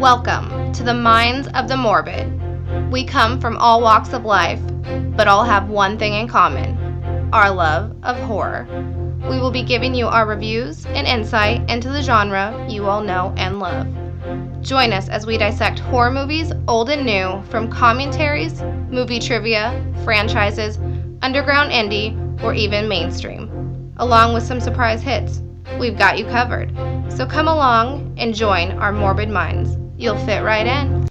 Welcome to the Minds of the Morbid. We come from all walks of life, but all have one thing in common: our love of horror. We will be giving you our reviews and insight into the genre you all know and love. Join us as we dissect horror movies, old and new, from commentaries, movie trivia, franchises, underground indie, or even mainstream, along with some surprise hits. We've got you covered. So come along and join our morbid minds. You'll fit right in.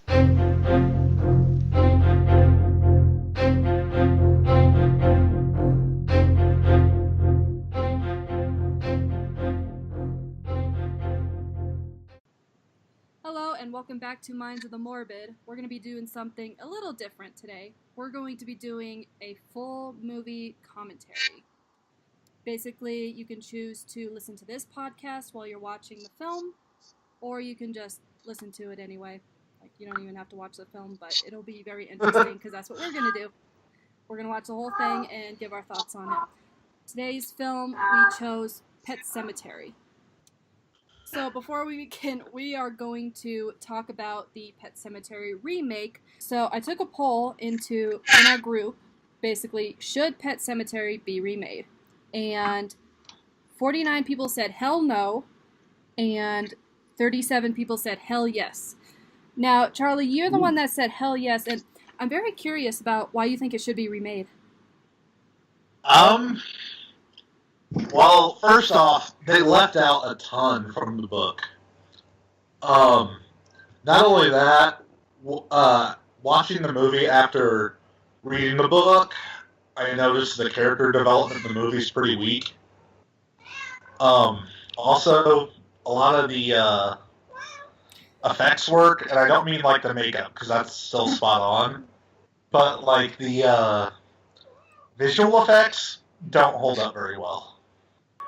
Hello and welcome back to Minds of the Morbid. We're going to be doing something a little different today. We're going to be doing a full movie commentary. Basically, you can choose to listen to this podcast while you're watching the film, or you can just listen to it anyway. Like, you don't even have to watch the film, but it'll be very interesting because that's what we're going to do. We're going to watch the whole thing and give our thoughts on it. Today's film, we chose Pet Sematary. So before we begin, we are going to talk about the Pet Sematary remake. So I took a poll in our group, basically, should Pet Sematary be remade? And 49 people said hell no, and 37 people said hell yes. Now, Charlie, you're the one that said hell yes, and I'm very curious about why you think it should be remade. Well, first off, they left out a ton from the book. Not only that, watching the movie after reading the book, I noticed the character development in the movie is pretty weak. Also, a lot of the effects work, and I don't mean like the makeup, because that's still spot on, but like the visual effects don't hold up very well.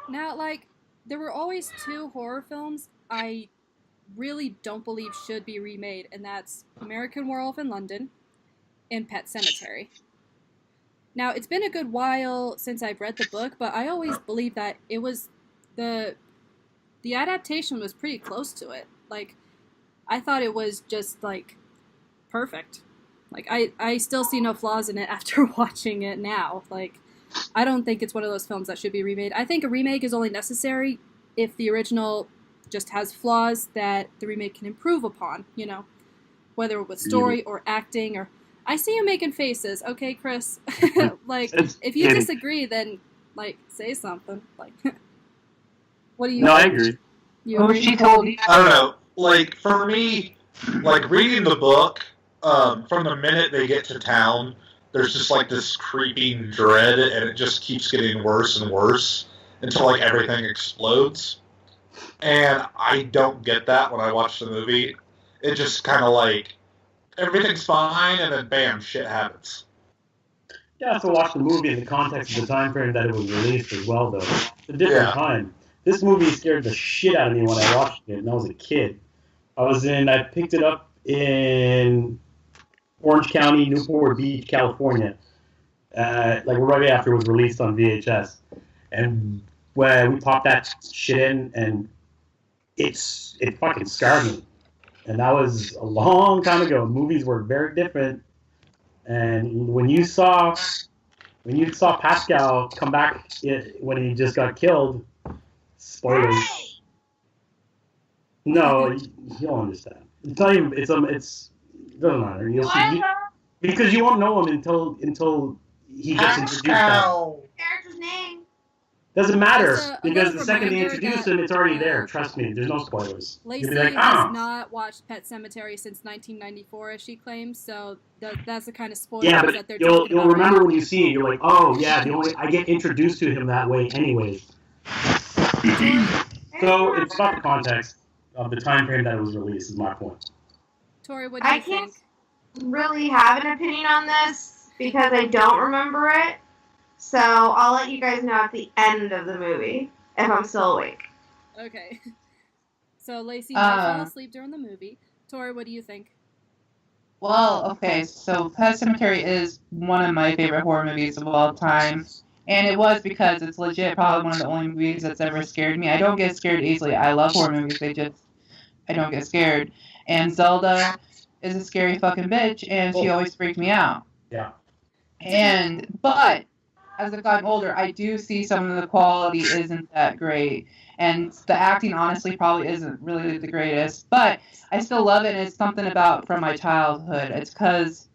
Now, like, there were always two horror films I really don't believe should be remade, and that's American Werewolf in London and Pet Sematary. Now, it's been a good while since I've read the book, but I always believed that it was the adaptation was pretty close to it. Like, I thought it was just, like, perfect. Like, I still see no flaws in it after watching it now. Like, I don't think it's one of those films that should be remade. I think a remake is only necessary if the original just has flaws that the remake can improve upon, you know, whether with story or acting or... I see you making faces, okay, Chris? Like, if you disagree, then, like, say something. Like, what do you... No, I agree. You agree? She told me... I don't know. Like, for me, like, reading the book, from the minute they get to town, there's just, like, this creeping dread, and it just keeps getting worse and worse until, like, everything explodes. And I don't get that when I watch the movie. It just kind of, like, everything's fine, and then bam, shit happens. You have to watch the movie in the context of the time frame that it was released as well, though. It's a different time. This movie scared the shit out of me when I watched it, and I was a kid. I picked it up in Orange County, Newport Beach, California, like right after it was released on VHS. And when we popped that shit in, and it fucking scarred me. And that was a long time ago. Movies were very different. And when you saw Pascal come back when he just got killed, spoilers. No, you'll understand. It's not even. It doesn't matter. You'll see because you won't know him until he gets introduced. Character's name. Doesn't matter because the second they introduce him, it's already there. Trust me, there's no spoilers. Lacy has not watched Pet Sematary since 1994, as she claims. So that's the kind of spoilers that they're talking about. You'll remember when you see it. You're like, oh yeah, I get introduced to him that way, anyways. So it's about the context of the time frame that it was released. Is my point. Tori, what do you think? I can't really have an opinion on this because I don't remember it. So I'll let you guys know at the end of the movie if I'm still awake. Okay. So Lacy might fall asleep during the movie. Tori, what do you think? Well, okay, so Pet Sematary is one of my favorite horror movies of all time. And it was because it's legit probably one of the only movies that's ever scared me. I don't get scared easily. I love horror movies. I don't get scared. And Zelda is a scary fucking bitch, and she always freaked me out. Yeah. But as I've gotten older, I do see some of the quality isn't that great. And the acting, honestly, probably isn't really the greatest. But I still love it, and it's something about from my childhood. It's because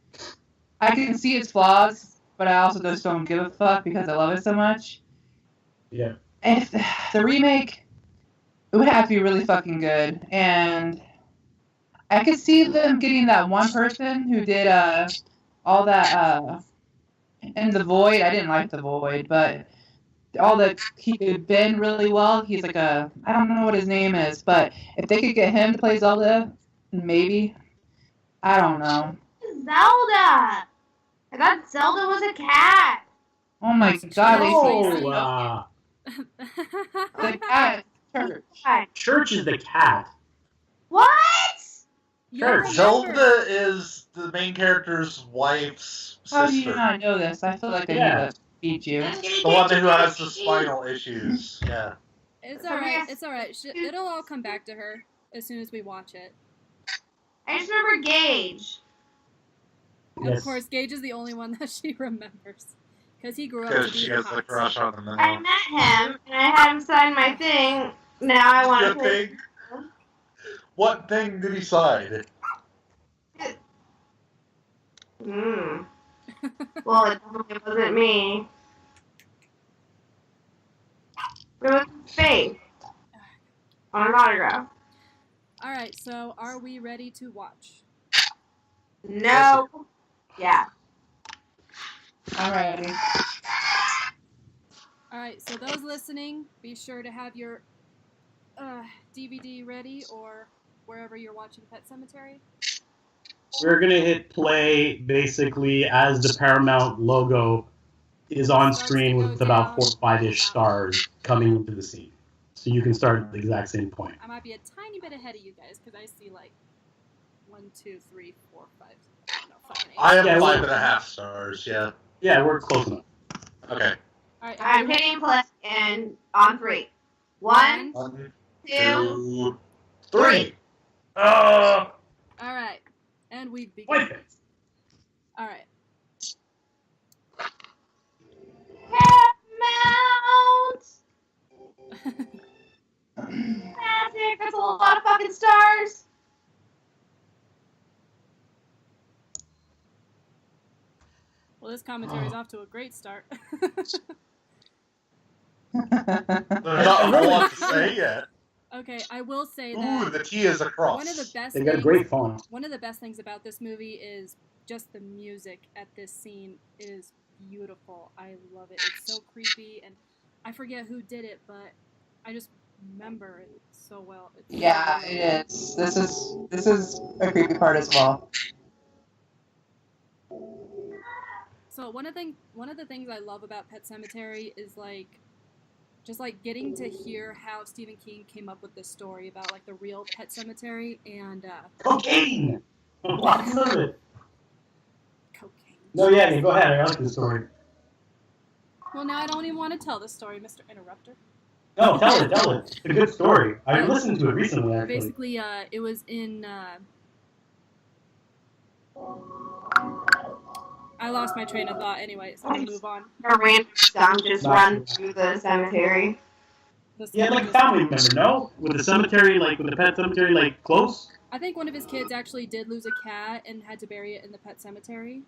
I can see its flaws, but I also just don't give a fuck because I love it so much. Yeah. And if the remake, it would have to be really fucking good. And I could see them getting that one person who did all that in The Void. I didn't like The Void, but he could bend really well. He's like I don't know what his name is, but if they could get him to play Zelda, maybe. I don't know. Zelda! I thought Zelda was a cat. Oh my god, Oh, the cat church. Church is the cat. What? Church. Zelda is the main character's wife's How do you sister. not know this? I feel like I need to beat you. The one who has the spinal issues. Yeah. It's alright. It's alright. It'll all come back to her as soon as we watch it. I just remember Gage. Yes. Of course, Gage is the only one that she remembers. Because he grew up Because to be she has hot. the crush on him I now. met him, and I had him sign my thing. Now I want to Good play. thing. What thing did he sign? Well, it definitely wasn't me. It was Faith. On an autograph. Alright, so are we ready to watch? No. Yeah. Alrighty. Alright, so those listening, be sure to have your DVD ready or wherever you're watching Pet Sematary. We're going to hit play basically as the Paramount logo is on screen with about 4 or 5-ish stars coming into the scene. So you can start at the exact same point. I might be a tiny bit ahead of you guys because I see like 1, 2, 3, 4, 5. No, 5 and 8. I have 5.5 stars, yeah. Yeah, we're close enough. Okay. Alright, I'm hitting play and on 3. 1, 1, 2, 2, 3. Alright, and we've begun. Alright. Paramount! That's a lot of fucking stars. Well, this commentary is off to a great start. There's not a whole lot to say yet. Okay, I will say Ooh, that the T is a cross. one of the best They got a things, great font. one of the best things about this movie is just the music at this scene is beautiful. I love it. It's so creepy, and I forget who did it, but I just remember it so well. It's Yeah, it is. This is a creepy part as well. So one of the things I love about Pet Sematary is just getting to hear how Stephen King came up with this story about like the real Pet Sematary and Cocaine! Lots of it. cocaine. No, yeah, go ahead. I like the story. Well, now I don't even want to tell the story, Mr. Interrupter. No, tell it. It's a good story. I listened to it recently, actually. Basically, it was in. I lost my train of thought. Anyway, so I'm gonna move on. A random song just run through the cemetery. Yeah, like a family member, no? With the cemetery, like with the pet cemetery, like close? I think one of his kids actually did lose a cat and had to bury it in the pet cemetery.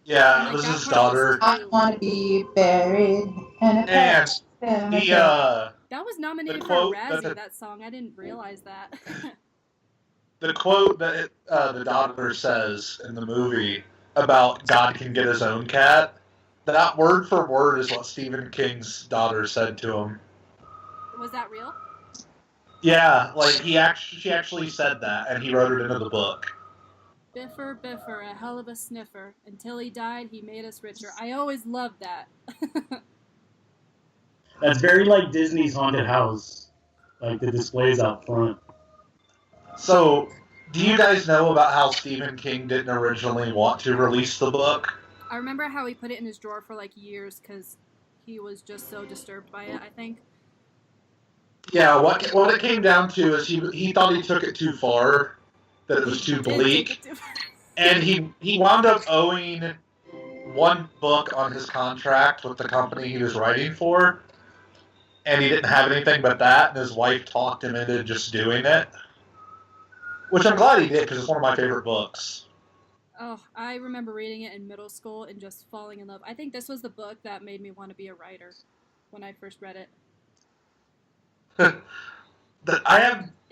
Yeah, it was his daughter. I want to be buried in a pet cemetery. That was nominated for a Razzie, that song. I didn't realize that. The quote that the daughter says in the movie about God can get his own cat, that word for word is what Stephen King's daughter said to him. Was that real? Yeah, like she actually said that, and he wrote it into the book. Biffer, Biffer, a hell of a sniffer. Until he died, he made us richer. I always loved that. That's very like Disney's Haunted House. Like the displays out front. So, do you guys know about how Stephen King didn't originally want to release the book? I remember how he put it in his drawer for like years because he was just so disturbed by it, I think. Yeah, what it came down to is he thought he took it too far, that it was too Did take bleak. it too- And he wound up owing one book on his contract with the company he was writing for, and he didn't have anything but that, and his wife talked him into just doing it. Which I'm glad he did, because it's one of my favorite books. Oh, I remember reading it in middle school and just falling in love. I think this was the book that made me want to be a writer when I first read it. It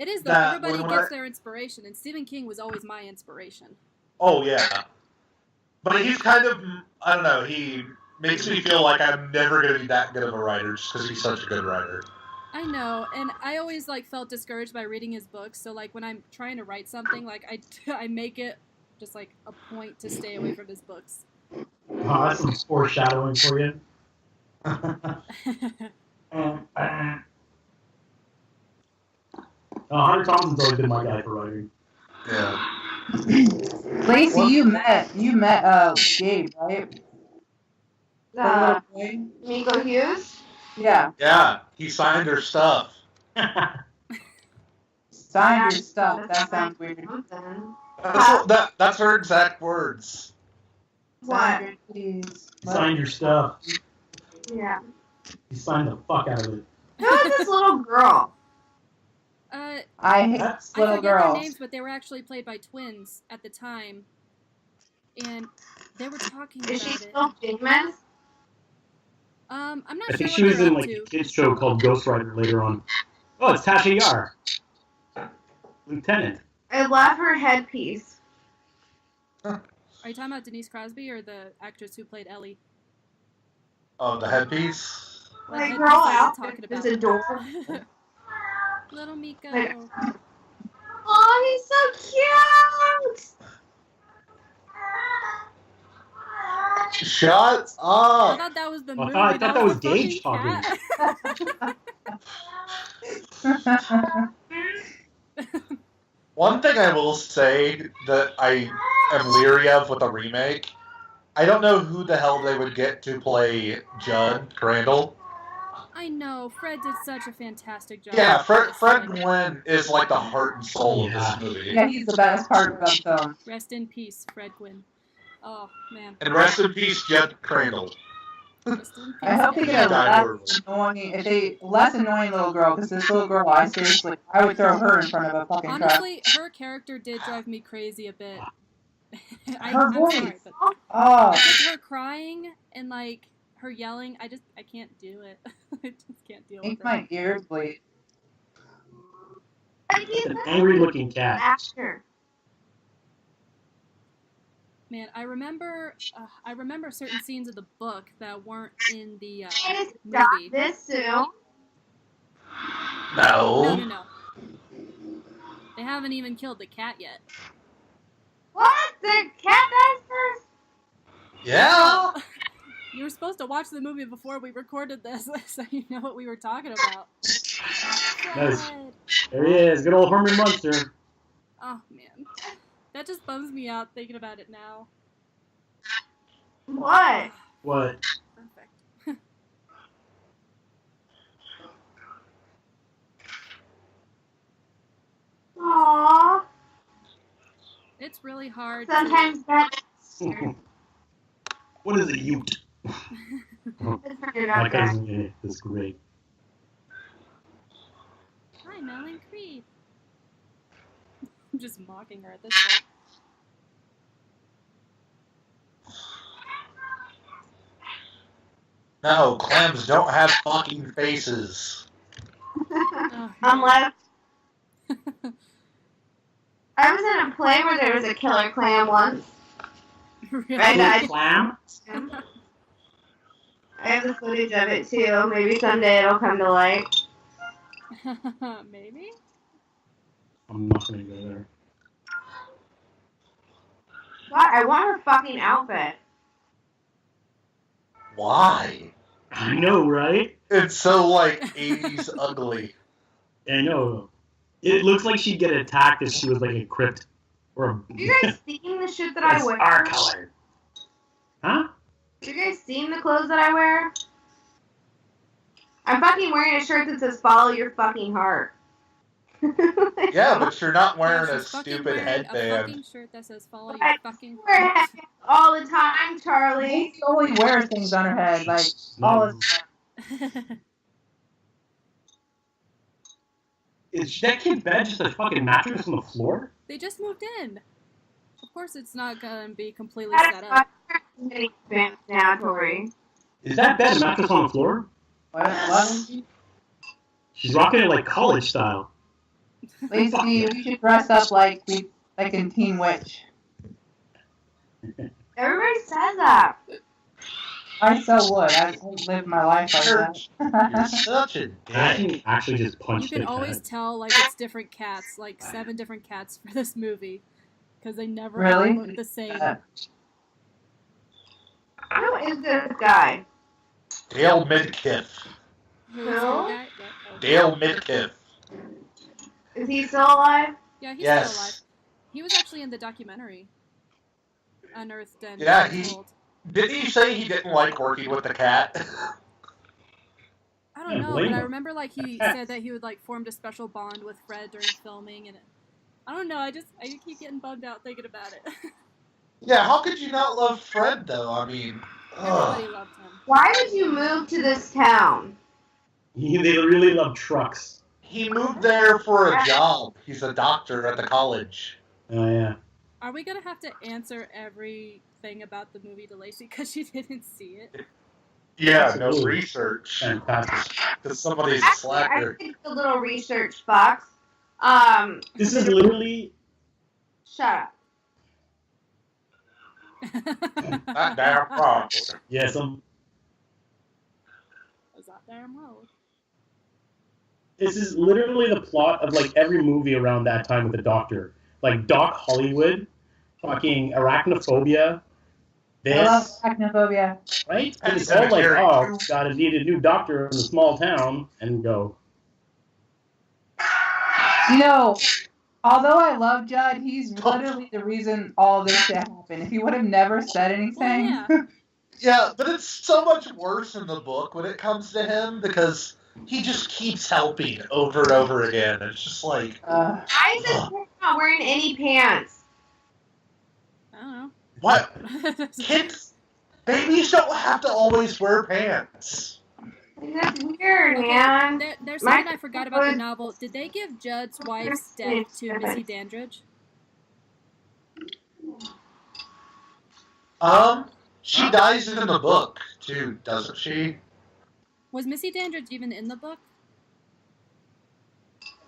is, though. Everybody gets their inspiration, and Stephen King was always my inspiration. Oh, yeah. But he's kind of, I don't know, he makes me feel like I'm never going to be that good of a writer just because he's such a good writer. I know, and I always felt discouraged by reading his books, so when I'm trying to write something, I make it just a point to stay away from his books. Oh, that's some foreshadowing for you. Hunter Thompson's always been my guy for writing. Yeah. Lacey, you met Gabe, right? The little boy? Miko Hughes? Yeah. Yeah, he signed her stuff. Signed your stuff. That sounds weird. That's her exact words. What? Signed your stuff. Yeah. He signed the fuck out of it. Who is this little girl? I hate little I forget girls. their names, but they were actually played by twins at the time, and they were talking about it. Is she still famous? I'm not I sure think what she was they're in up a to. kids show called Ghost Rider later on. Oh, it's Tasha Yar. Lieutenant. I love her headpiece. Are you talking about Denise Crosby or the actress who played Ellie? Oh, the headpiece? Like, girl out is adorable. Little Miko. Oh, he's so cute! Shut up! I thought that was the movie. I thought that was the Gage talking. One thing I will say that I am leery of with a remake, I don't know who the hell they would get to play Judd Crandall. I know. Fred did such a fantastic job. Yeah, Fred Gwynn is like the heart and soul of this movie. Yeah, he's the best part of the film. Rest in peace, Fred Gwynn. Oh, man. And rest in peace, Judd Crandall. I hope they get a less annoying little girl, because this little girl, I would throw her in front of a fucking truck. Honestly, her character did drive me crazy a bit. Her voice. I'm sorry, but her crying and her yelling, I can't do it. I just can't deal with it. Make my ears bleed. It's an angry-looking cat. Actor. Man, I remember certain scenes of the book that weren't in the Stop movie. this soon. No. They haven't even killed the cat yet. What? The cat dies first? Yeah. You were supposed to watch the movie before we recorded this, so you know what we were talking about. Nice. There he is, good old Herman Munster. Oh, man. That just bums me out thinking about it now. What? What? Perfect. Aww. It's really hard. Sometimes that's... What is a ute? My cousin is great. Hi, Melon Creed. I'm just mocking her at this point. No, clams don't have fucking faces. Unless... I was in a play where there was a killer clam once. Really? Clam? I have the footage of it too. Maybe someday it'll come to light. Maybe? I'm not gonna go there. What? I want her fucking outfit. Why? I know, right? It's so 80s ugly. I know. It looks like she'd get attacked if she was a crypt. Or Have you guys seen the shit that I wear? Our color. Huh? Have you guys seen the clothes that I wear? I'm fucking wearing a shirt that says "Follow your fucking heart." Yeah, but you're not No, wearing a she's fucking stupid wearing a headband. fucking shirt that says "Follow your I fucking wear heart." headbands all the time, Charlie. Lacy only wears things on her head, like all the time. Is that kid's bed just a fucking mattress on the floor? They just moved in. Of course, it's not gonna be completely That set is up. my headband now, Tori. Is that bed a mattress on the floor? What? She's rocking it like college style. Lacy, we should dress up like in Teen Witch. Everybody says that. I so would. I live my life like You're that. such a I dick. can actually just punch You can the always cat. tell like it's different cats, like 7 different cats for this movie, because they never Really? all look the same. Who is this guy? Dale Midkiff. Who is the guy? Oh. Dale Midkiff. Is he still alive? Yeah, he's Yes. still alive. He was actually in the documentary, Unearthed and Yeah, Untold. Didn't he say he didn't like working with the cat? I don't know, but I remember like he said that he would like formed a special bond with Fred during filming, and I don't know. I keep getting bummed out thinking about it. Yeah, how could you not love Fred though? I mean, Everybody loved him. Why did you move to this town? They really love trucks. he moved there for a job. He's a doctor at the college. Oh, yeah. Are we gonna have to answer everything about the movie to Lacy because she didn't see it? Yeah, no research. Fantastic. Because somebody's a Actually, slacker. I did a little research, Fox. This is literally... Shut up. That damn problem. Yes, Was that damn road? this is literally the plot of like every movie around that time with the Doctor. Like Doc Hollywood, fucking Arachnophobia. I love This, arachnophobia. right? Pet It's all like, Sematary. oh, gotta need a new doctor in a small town, and go. You know, although I love Judd, he's literally the reason all this shit happened. If he would have never said anything. Well, yeah. Yeah, but it's so much worse in the book when it comes to him because he just keeps helping over and over again. It's just like, Why is this kid not wearing any pants? I what? don't know. Kids, babies don't have to always wear pants. That's weird, man. There's something I forgot about the novel. Did they give Judd's wife's death to Missy Dandridge? She dies in the book too, doesn't she? Was Missy Dandridge even in the book?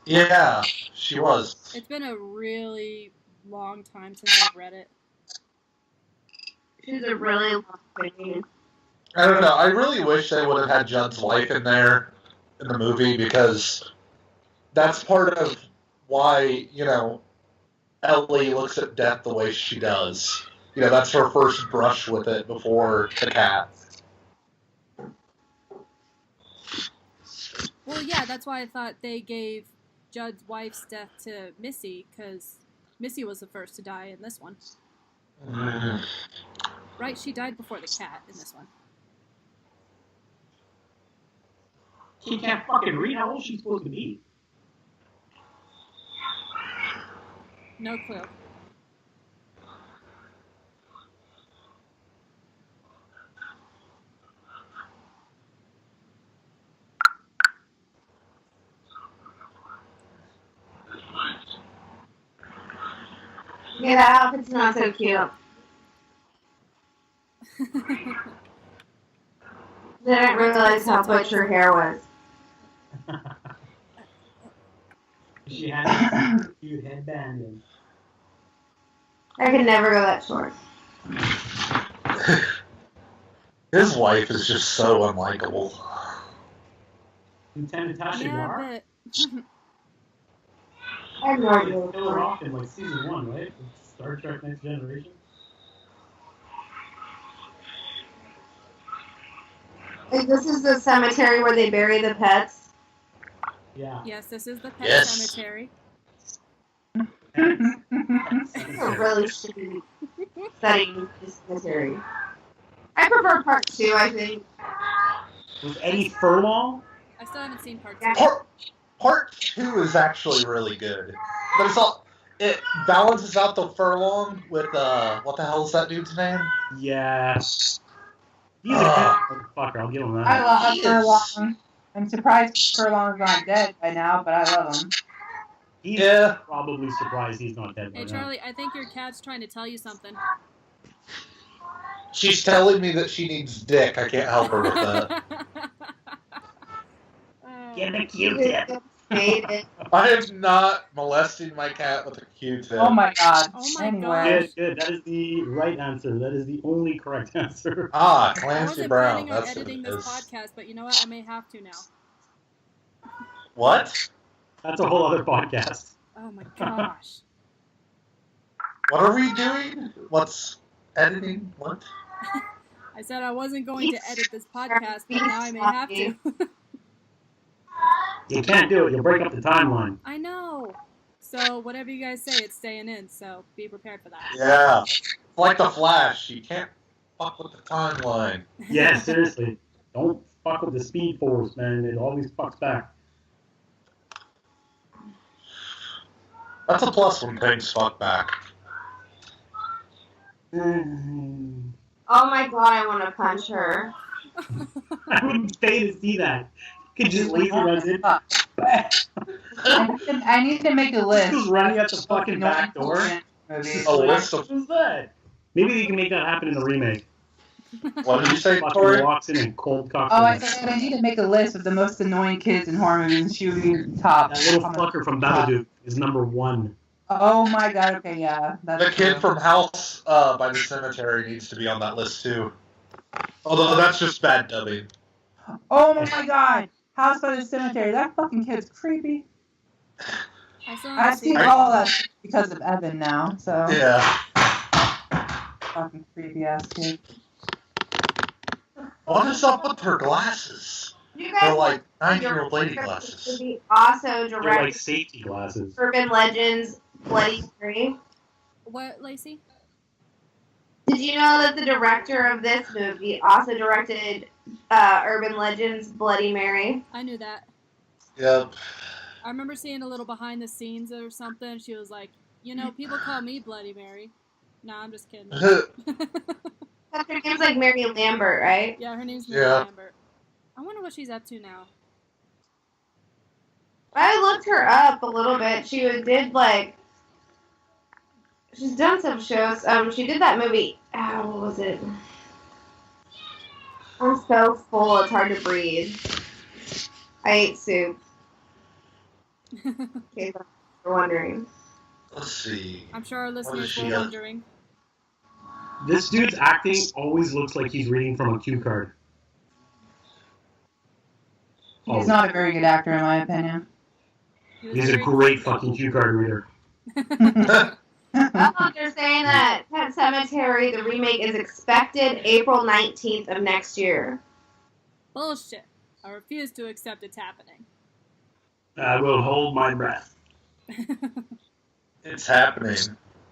Yeah, she was. It's been a really long time since I've read it. She's a really long thing. I don't know. I really wish they would have had Judd's wife in there in the movie because that's part of why, Ellie looks at death the way she does. That's her first brush with it before the cat. Well, yeah, that's why I thought they gave Judd's wife's death to Missy, because Missy was the first to die in this one. Right? She died before the cat in this one. She can't fucking read. How old is she supposed to be? No clue. Yeah, that outfit's not so cute. Didn't realize how butch her hair was. She had a cute headband in. I could never go that short. His wife is just so unlikable. Lieutenant Tasha Yeah, Yar? but I have no They idea. kill her off in like season 1, right? With Star Trek Next Generation. Like, this is the cemetery where they bury the pets. Yeah. yes, this is the Pet Yes. Sematary. It's a really shitty setting, this cemetery. I prefer part 2, I think. Was Eddie Furlong? I still haven't seen part 2. Yeah. Part 2 is actually really good, but it balances out the furlong with what the hell is that dude's name? Yeah. He's a good motherfucker, I'll give him that. I love He is- Furlong. I'm surprised Furlong's not dead by now, but I love him. He's Yeah. probably surprised he's not dead by Hey, now. Charlie, I think your cat's trying to tell you something. She's telling me that she needs dick. I can't help her with that. Get a Q-tip. Hated. I am not molesting my cat with a Q-tip. Oh my god. Oh my Anyway. Good. That is the right answer. That is the only correct answer. Ah, I Clancy wasn't Brown. planning on That's what editing it this is. podcast, but you know what? I may have to now. What? That's a whole other podcast. Oh my gosh. What are we doing? What's editing? What? I said I wasn't going to edit this podcast, but now I may have to. You can't do it. You'll break up the timeline. I know. So whatever you guys say, it's staying in. So be prepared for that. Yeah. Like the Flash. You can't fuck with the timeline. Yeah, seriously. Don't fuck with the Speed Force, man. It always fucks back. That's a plus when things fuck back. Oh my god, I want to punch her. I would pay to see that. You could just lazy runs in. I need to make a list. Just running at the fucking back door. Movies. A list of... What was that? Maybe you can make that happen in the remake. What did you say, Fucking Tori? walks in and cold cocks. Oh, I said I need to make a list of the most annoying kids in horror movies and shooting top. That little fucker from Babadook is number 1. Oh my god, okay, yeah. That's The kid true. from House by the Cemetery needs to be on that list, too. Although that's just bad dubbing. Oh my god! House by the Cemetery. That fucking kid's creepy. I've seen all that because of Evan now, so. Yeah. Fucking creepy ass kid. What is up with her glasses? You They're guys like want 9-year-old lady to glasses. be also They're like directed safety glasses. Urban Legends Bloody Mary. What, Lacey? Did you know that the director of this movie also directed Urban Legends Bloody Mary? I knew that. Yep. I remember seeing a little behind the scenes or something. She was like, you know, people call me Bloody Mary. No, I'm just kidding. Her name's like Mary Lambert, right? Yeah, her name's Mary Yeah. Lambert. I wonder what she's up to now. I looked her up a little bit. She's done some shows. She did that movie. What was it? I'm so full, it's hard to breathe. I ate soup. In case you're wondering. Let's see. I'm sure our What listeners is she were up? wondering. This dude's acting always looks like he's reading from a cue card. He's not a very good actor, in my opinion. He's a great fucking cue card reader. Oh, they're saying that Pet Sematary, the remake, is expected April 19th of next year. Bullshit. I refuse to accept it's happening. I will hold my breath. It's happening.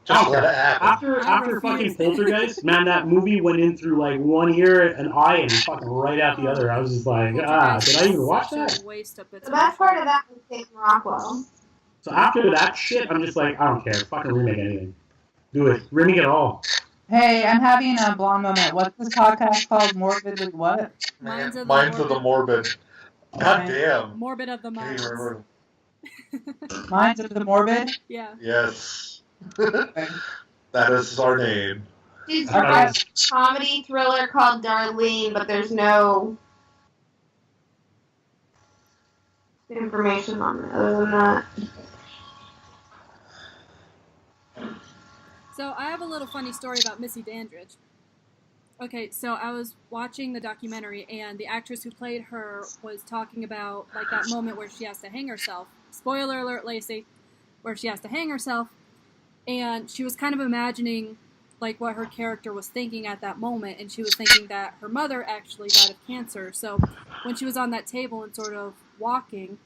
Just let it happen. After fucking Poltergeist, man, that movie went in through like one ear, an eye, and fucking right out the other. I was just like, did I even watch that? Waste of its The best part of that was Sam Rockwell. So after that shit, I'm just like, I don't care. Fucking remake anything. Do it. Remake it all. Hey, I'm having a blonde moment. What's this podcast called? Morbid with what? Minds of the Minds of the Morbid. God damn. Morbid of the Can't minds. even remember. Minds of the Morbid? Yeah. Yes. That is our name. She's I directed a comedy thriller called Darlene, but there's no information on it other than that. So I have a little funny story about Missy Dandridge. Okay, so I was watching the documentary, and the actress who played her was talking about like that moment where she has to hang herself. Spoiler alert, Lacey, where she has to hang herself, and she was kind of imagining like what her character was thinking at that moment, and she was thinking that her mother actually died of cancer. So when she was on that table and sort of walking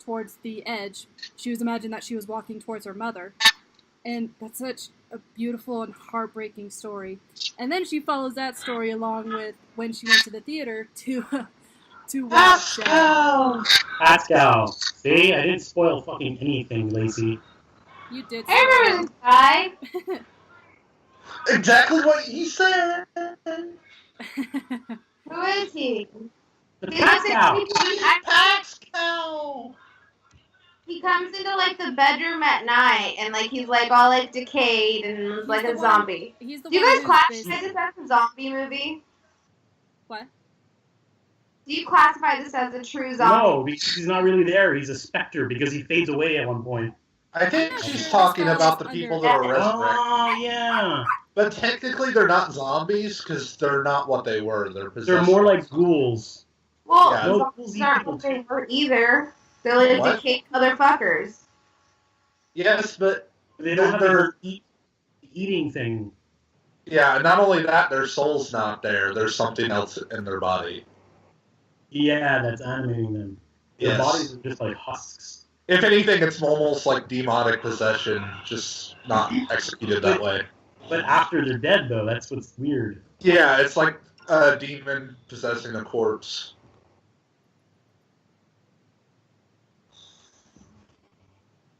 towards the edge, she was imagining that she was walking towards her mother. And that's such a beautiful and heartbreaking story. And then she follows that story along with when she went to the theater to to watch it. Pascal. See, I didn't spoil fucking anything, Lacy. You did. I remember this guy. Exactly what he said. Who is he? The He looks Pascal. like Pascal. he comes into like the bedroom at night and like he's like all like decayed and like a zombie. He's the Do you one guys who's classify this as a zombie movie? What? Do you classify this as a true zombie? No, because he's not really there. He's a specter because he fades away at one point. I think she's talking about the people that are resurrected. Oh, yeah. But technically, they're not zombies because they're not what they were. They're possessed. They're more like ghouls. Well, Yeah. zombies aren't what they were either. They're like What? decayed motherfuckers. Yes, but They don't have they're their eating thing. yeah. Not only that, their soul's not there. There's something else in their body. Yeah, that's animating them. Their Yes. bodies are just like husks. If anything, it's almost like demonic possession, just not executed that way. But after they're dead, though, that's what's weird. Yeah, it's like a demon possessing a corpse.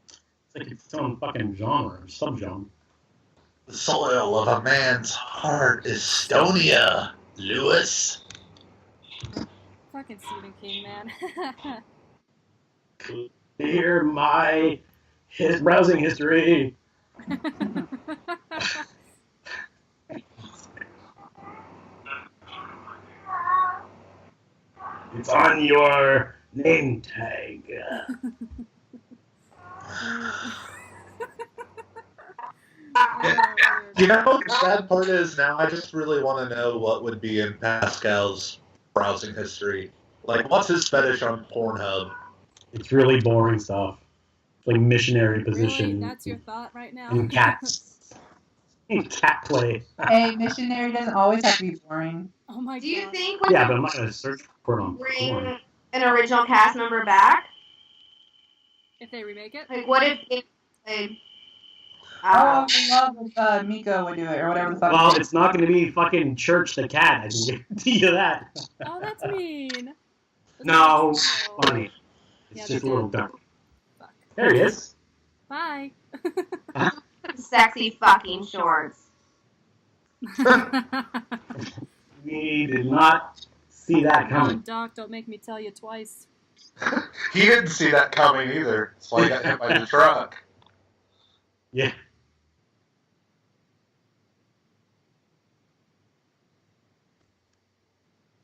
It's like its own fucking genre or subgenre. The soil of a man's heart is Stonia, Lewis. fucking Stephen King, man. Clear my browsing history. It's on your name tag. You know what the sad part is now? I just really want to know what would be in Pascal's browsing history. Like, what's his fetish on Pornhub? It's really boring stuff. Like missionary position. Really? That's your thought right now? And cats. And cat play. Hey, missionary doesn't always have to be boring. Oh my god. Do you think when Yeah, but I'm not going to search for it on bring porn. an original cast member back? If they remake it? Like, what if they Oh, I love if Miko would do it, or whatever the fuck. Well, it's not going to be fucking Church the cat, I can guarantee you that. Oh, that's mean. That's No, so- funny. It's Yeah, just a they little did. dark. Fuck. There he is. Bye. sexy fucking shorts? We did not see that Oh, coming. Doc, don't make me tell you twice. He didn't see that coming either. That's why he got hit by the truck. Yeah.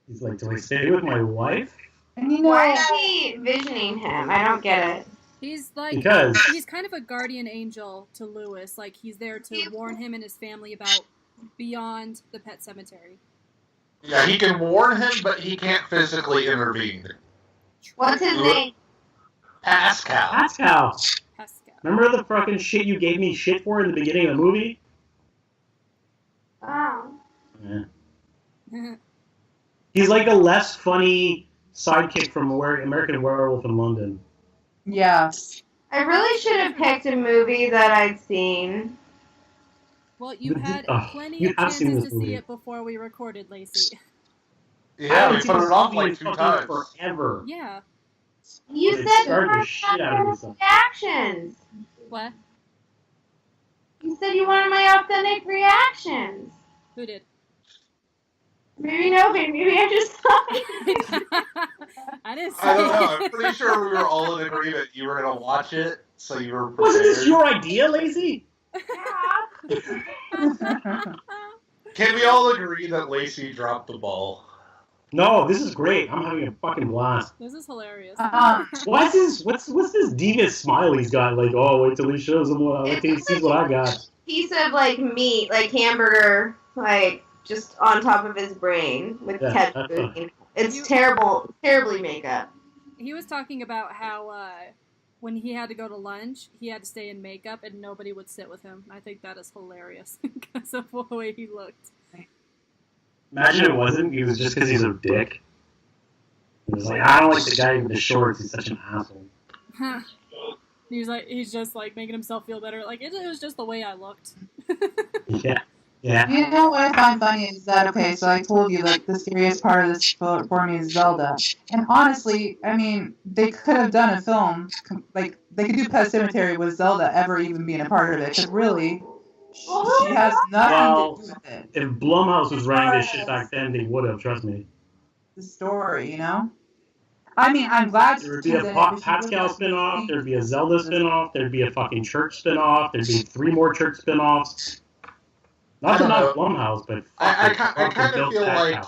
He's like, do I stay with my wife? And you know, Why is he visioning him? I don't get it. He's like, Because- he's kind of a guardian angel to Lewis. Like, he's there to warn him and his family about beyond the Pet Sematary. Yeah, he can warn him, but he can't physically intervene. What's his name? Pascal. Pascal. Pascal. Remember the fucking shit you gave me shit for in the beginning of the movie? Oh. Yeah. He's like a less funny sidekick from American Werewolf in London. yeah. I really should have picked a movie that I'd seen. Well, you had plenty you of have seen chances this to see movie. it before we recorded, Lacey. Yeah, we put it off like 2 times. Forever. Yeah. You It said you scared the wanted shit out of me, my son. reactions. What? You said you wanted my authentic reactions. Who did? Maybe nobody. Maybe I'm just talking. I didn't say I don't know. it. I'm pretty sure we were all in agreement you were going to watch it, so you were prepared. Wasn't this your idea, Lazy? Can we all agree that Lacy dropped the ball? No, this is great. I'm having a fucking blast. This is hilarious. What's this devious smile he's got? Like, oh, wait till he shows him wait till he sees what I got. Piece of like meat, like hamburger, like just on top of his brain with Yeah, ketchup. that's fine. It's terrible, terribly makeup. He was talking about how when he had to go to lunch, he had to stay in makeup and nobody would sit with him. I think that is hilarious because of the way he looked. Imagine it wasn't. He was just because he's a dick. He was like, I don't like the guy with the shorts. He's such an asshole. He's just like making himself feel better. Like it was just the way I looked. Yeah. Yeah. You know what I find funny is that, okay, so I told you, like, the scariest part of this for me is Zelda. And honestly, I mean, they could have done a film, like, they could do Pet Sematary with Zelda ever even being a part of it, because really, she has nothing to Well, do with it. if Blumhouse was running this shit back then, they would have, trust me. The story, you know? I mean, I'm glad There would be she's a in it, but she really Pascal doesn't need spinoff, to there'd be. be a Zelda spinoff, there'd be a fucking church spinoff, there'd be 3 more church spinoffs. Not I to don't knock know. Blumhouse, but I fuck, kind of feel like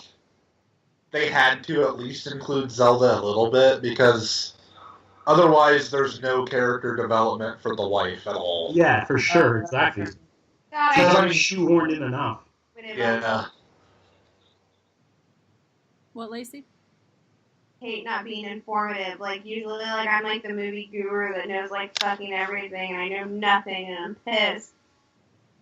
they had to at least include Zelda a little bit because otherwise there's no character development for the wife at all. Yeah, for sure, exactly. God, She's I not shoehorned in enough. Yeah. What, Lacey? hate not being informative. Like, usually, like, I'm like the movie guru that knows, like, fucking everything, and I know nothing, and I'm pissed.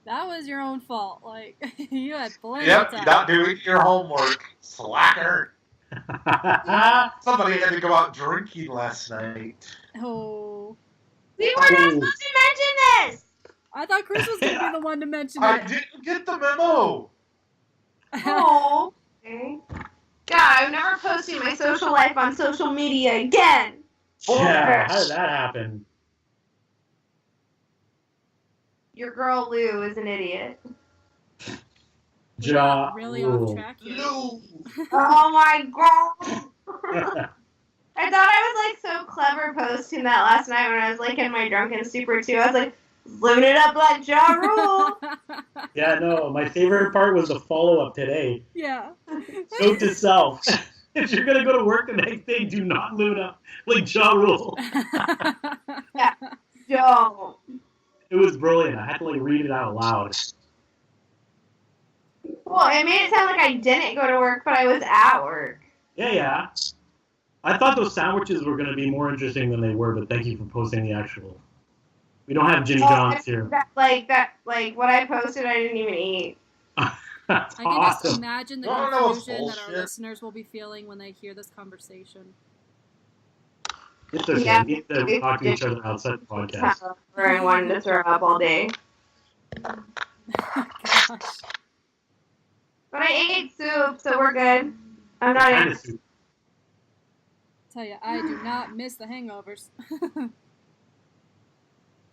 That was your own fault. Like, you had plenty Yep, of time. not doing your homework. Slacker. Somebody had to go out drinking last night. Oh. We were not supposed to mention this! I thought Chris was going to be the one to mention I it. didn't get the memo. Oh. Okay. God, I'm never posting my social life on social media again. Yeah, how did that happen? Your girl Lou is an idiot. We got really off track here. Lou. Oh my god. I thought I was like so clever posting that last night when I was like in my drunken stupor too. I was like, living it up like Ja Rule. Yeah, no, my favorite part was the follow-up today. Yeah. Note to self. If you're going to go to work the next day, do not loot up like Ja Rule. Yeah. Don't. It was brilliant. I had to like read it out loud. Well, it made it sound like I didn't go to work, but I was at work. Yeah. I thought those sandwiches were going to be more interesting than they were, but thank you for posting the actual. We don't have Jimmy John's here. Like what I posted, I didn't even eat. That's I can awesome. just imagine the No, no, it's confusion that our bullshit. listeners will be feeling when they hear this conversation. It's okay. Yeah. We need to talk to each other outside the podcast. I wanted to throw up all day. Gosh. But I ate soup, so we're good. I'm not Kind in. of soup. Tell you, I do not miss the hangovers.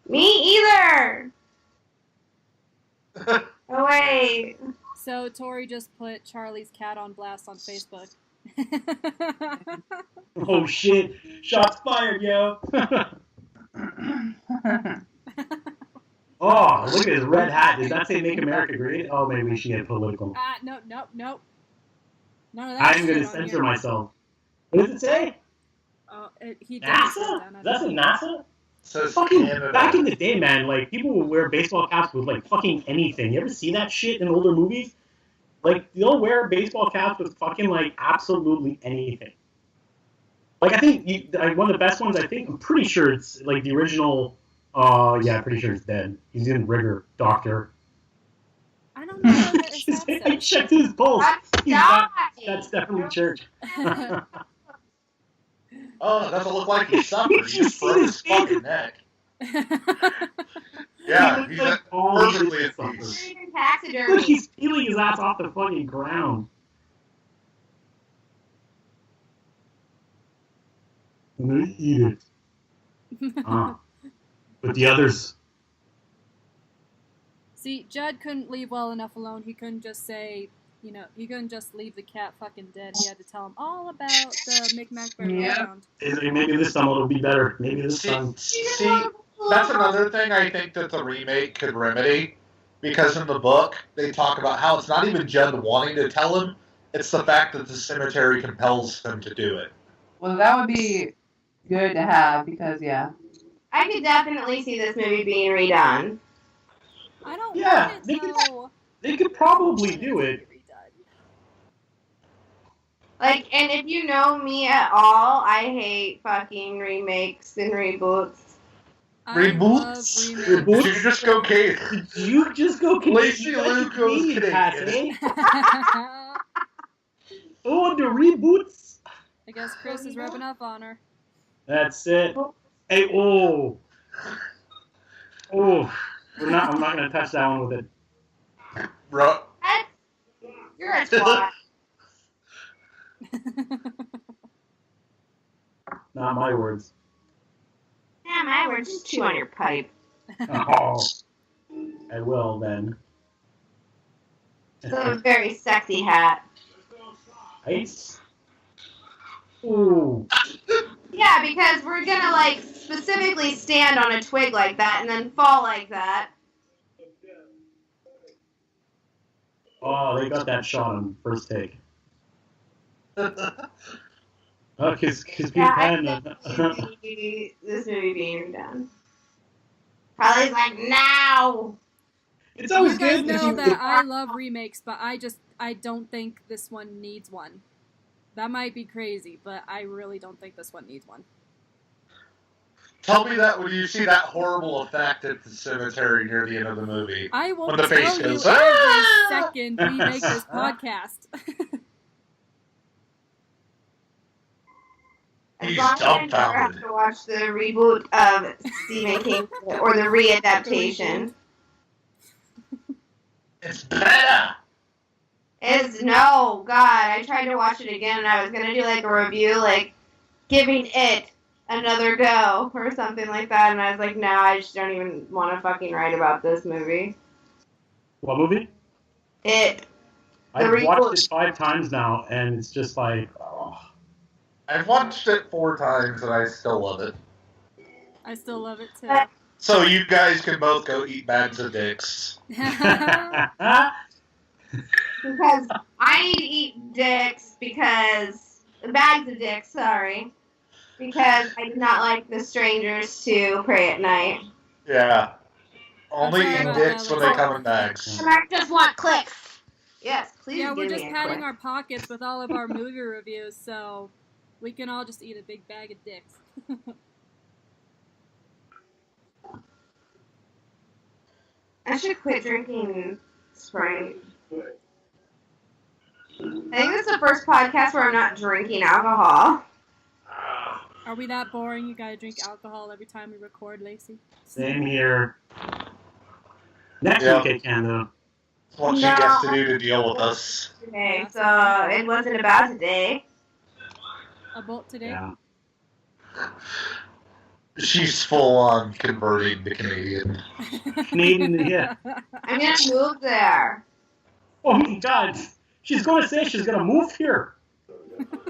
Me either. Oh wait. So Tori just put Charlie's cat on blast on Facebook. Oh shit! Shots fired, yo! Oh, look at his red hat. Did that say "Make America Great"? Oh, maybe we should get political. Nope. None of that. I'm gonna censor myself. What does it say? Oh, he NASA? That's a NASA? So Fucking back in the day, man, like people would wear baseball caps with like fucking anything. You ever see that shit in older movies? Like they'll wear baseball caps with fucking like absolutely anything. Like I think one of the best ones. I'm pretty sure it's like the original. Yeah, pretty sure it's dead. He's in rigor, doctor. I don't know what his hat I says. checked his pulse. That's definitely church. Oh, it doesn't look like he suffered. He just broke his fucking neck. Yeah, he's like perfectly at suffer. peace. Look, he's peeling his ass off the fucking ground. I'm gonna eat it. But the others. See, Judd couldn't leave well enough alone. He couldn't just say, he couldn't just leave the cat fucking dead. He had to tell him all about the Micmac burial ground. Maybe this time it'll be better. Maybe this time. See, that's another thing I think that the remake could remedy. Because in the book, they talk about how it's not even Judd wanting to tell him, it's the fact that the cemetery compels him to do it. Well, that would be good to have because, yeah. I could definitely see this movie being redone. I don't want it, though. They could probably do it. Like, and if you know me at all, I hate fucking remakes and reboots. Reboots? Reboots? Did you just go Kate? Did you just go Lacy Lou goes Canadian. Oh, the reboots? I guess Chris is rubbing off on her. That's it. Hey, oh. I'm not gonna touch that one with it. What? You're a twat. Not my words. Yeah, my word. Just chew on your pipe. Oh, I will then. It's a very sexy hat. Ice. Ooh. Yeah, because we're gonna like specifically stand on a twig like that and then fall like that. Oh, they got that shot on first take. Oh, because Peter Pan. This movie being redone. Carly's like, no! It's always You guys good if know you. that I love remakes, but I don't think this one needs one. That might be crazy, but I really don't think this one needs one. Tell me that when you see that horrible effect at the cemetery near the end of the movie. I will When the tell face you goes, every "Ah!" second we make this podcast. He's As long as I never have dumbfounded. to watch the reboot of Stephen King or the readaptation. It's better. No, God, I tried to watch it again and I was gonna do like a review, like giving it another go or something like that, and I was like, no, I just don't even want to fucking write about this movie. What movie? It. I've reboot. watched it 5 times now, and it's just like, oh. I've watched it 4 times and I still love it. I still love it too. So you guys can both go eat bags of dicks. Because I need to eat dicks because bags of dicks, sorry. Because I do not like the strangers to pray at night. Yeah. Only Sorry eat about dicks that, when they Lisa. come in bags. And I just want clicks. Yes, please. Yeah, we're give just me a padding click. our pockets with all of our movie reviews, so we can all just eat a big bag of dicks. I should quit drinking Sprite. I think this is the first podcast where I'm not drinking alcohol. Are we that boring? You gotta drink alcohol every time we record, Lacy? Same here. Next Yeah. week I can, though. That's what she gets to do to deal with us. Okay, so it wasn't about today. A bolt today? Yeah. She's full on converting to Canadian. Canadian, yeah. I'm gonna move there. Oh my God. She's going to say she's going to move here.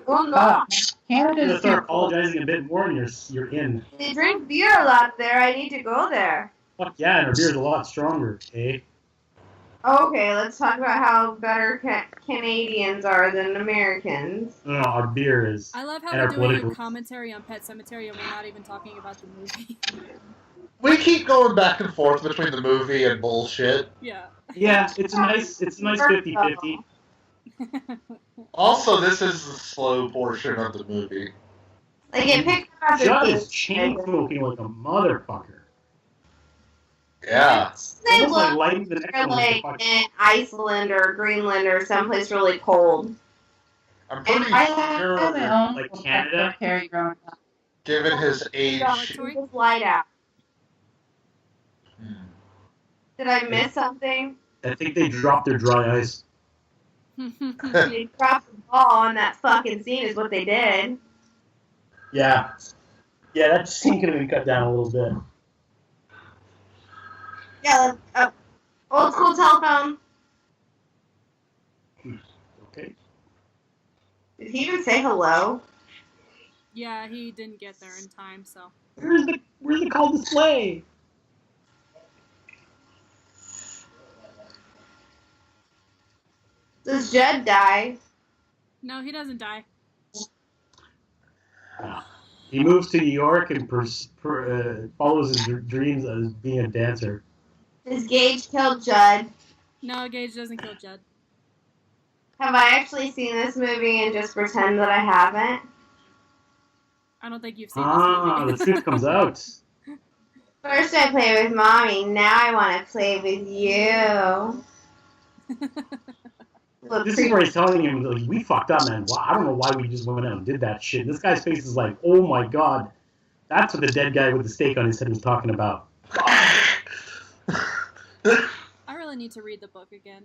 Oh no. You're going to Canada's start apologizing a bit more, and you're in. They drink beer a lot there. I need to go there. Fuck yeah, and our beer's a lot stronger, eh? Okay, let's talk about how better Canadians are than Americans. No, our beer is. I love how And we're our doing political. a commentary on Pet Sematary and we're not even talking about the movie. We keep going back and forth between the movie and bullshit. Yeah. Yeah, it's a nice 50-50. Also, this is the slow portion of the movie. Like it picked up Judd the is chain smoking like a motherfucker. Yeah. They Almost like look lighting the next they're one with the like fucking. in Iceland or Greenland or someplace really cold. I'm pretty I sure, have my own like little Canada? pet Carrie growing up. given his age... Tori? Just light out. Hmm. Did I miss something? I think they dropped their dry ice. They dropped the ball on that fucking scene is what they did. Yeah. Yeah, that scene could have been cut down a little bit. Yeah, old school telephone. Okay. Did he even say hello? Yeah, he didn't get there in time, so. Where's the call display? Does Judd die? No, he doesn't die. He moves to New York and follows his dreams as being a dancer. Does Gage kill Judd? No, Gage doesn't kill Judd. Have I actually seen this movie and just pretend that I haven't? I don't think you've seen Ah, this the movie. truth comes out. First I play with mommy, now I want to play with you. Look, This is where he's telling him, like, we fucked up, man. I don't know why we just went out and did that shit. And this guy's face is like, oh my God. That's what the dead guy with the steak on his head was talking about. I really need to read the book again.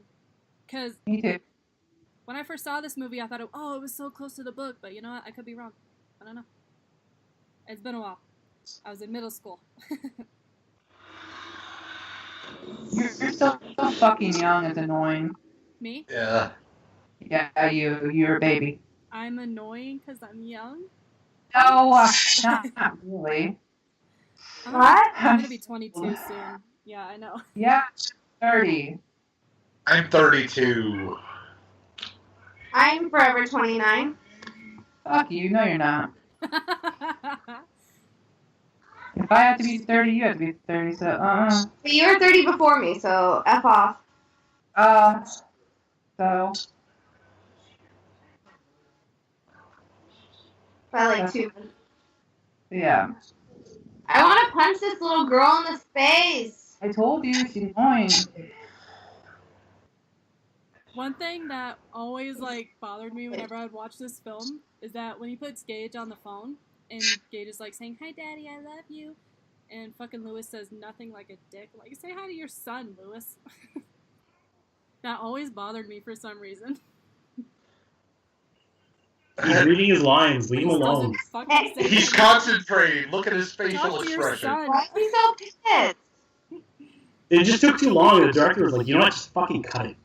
Because Me too. when I first saw this movie, I thought, it was so close to the book, but you know what? I could be wrong. I don't know. It's been a while. I was in middle school. You're so fucking young. It's annoying. Me? Yeah. Yeah, you're a baby. I'm annoying because I'm young? No, not really. What? I'm gonna be 22 soon. Yeah, I know. Yeah, 30. I'm 32. I'm forever 29. Fuck you. No, you're not. If I have to be 30, you have to be 30. So, But you were 30 before me, so F off. So. By like 2 months. Yeah. I want to punch this little girl in the face. I told you, she's annoying. One thing that always like bothered me whenever I'd watch this film is that when he puts Gage on the phone and Gage is like saying, "Hi, Daddy, I love you," and fucking Lewis says nothing like a dick. Like, say hi to your son, Lewis. That always bothered me for some reason. He's reading his lines. Leave him alone. He's concentrating. Look at his facial Talk to your expression. son. Why is he so pissed? It just took too long. The director was like, you know what? Just fucking cut it.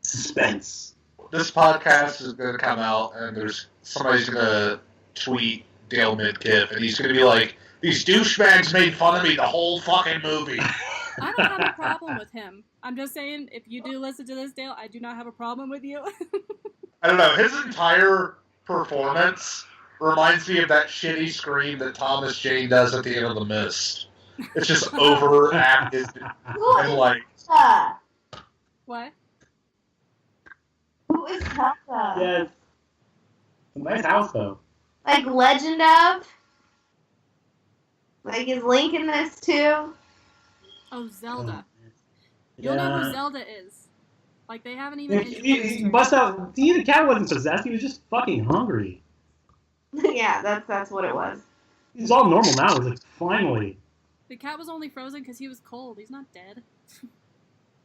Suspense. This podcast is going to come out, and somebody's going to tweet Dale Midkiff, and he's going to be like, "These douchebags made fun of me the whole fucking movie." I don't have a problem with him. I'm just saying, if you do listen to this, Dale, I do not have a problem with you. I don't know. His entire performance reminds me of that shitty scream that Thomas Jane does at the end of The Mist. It's just overacted and like. What? Who is Tessa? Yeah. It's a nice house, though. Like Legend of? Like, is Link in this too? Oh, Zelda. You'll know who Zelda is. Like, they haven't even introduced He her. bust out. The cat wasn't possessed. He was just fucking hungry. Yeah, that's what it was. He's all normal now. He's like, finally. The cat was only frozen because he was cold. He's not dead.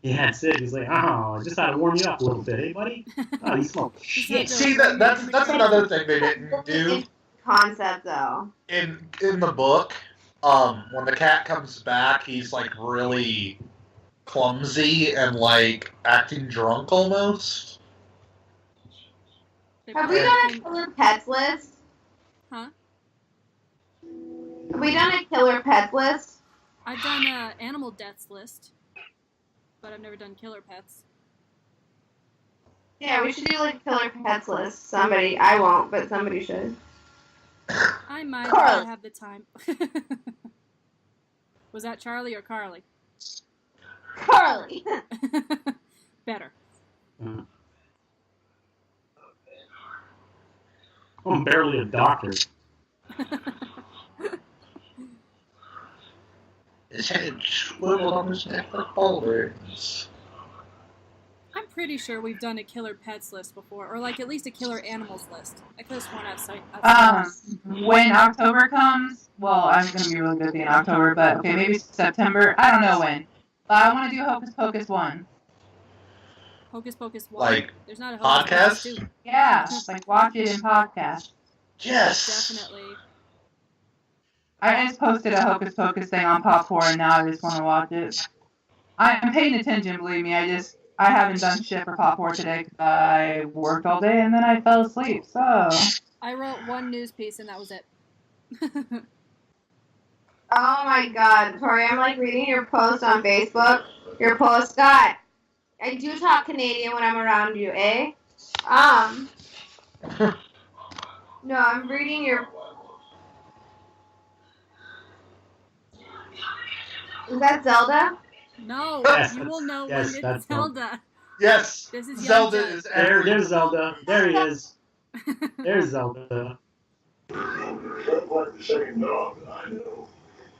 Yeah, that's it. He's like, oh, I just had to warm you up a little bit, hey, buddy? Oh, you smell shit. See, that's another thing they didn't do Concept though. in the book. When the cat comes back, he's like really clumsy and like acting drunk almost. Have we done a killer pets list? Huh? Have we done a killer pets list? I've done an animal deaths list, but I've never done killer pets. Yeah, we should do like a killer pets list. Somebody, I won't, but somebody should. I might Carli. not have the time. Was that Charlie or Carly? Karli. Better. I'm barely a doctor. His head swiveled on his neck like boulders. I'm pretty sure we've done a killer pets list before, or like at least a killer animals list. I could have sworn I've seen. When October comes, well, I'm going to be really busy in October, but okay, maybe September. I don't know when. But I want to do Hocus Pocus 1. Hocus Pocus 1? Like, there's not a Hocus Pocus podcast? 2. Yeah, like watch it in podcast. Yes. Definitely. I just posted a Hocus Pocus thing on Pop 4, and now I just want to watch it. I'm paying attention, believe me. I haven't done shit for Pop 4 today because I worked all day and then I fell asleep, so. I wrote one news piece and that was it. Oh my god, Tori, I'm like reading your post on Facebook. Your post, Scott. I do talk Canadian when I'm around you, eh? No, I'm reading your. Is that Zelda? No, Yes, you will know yes, when that's it's Zelda. Yes. This is Zelda Young is There's Zelda. There he is. There's Zelda.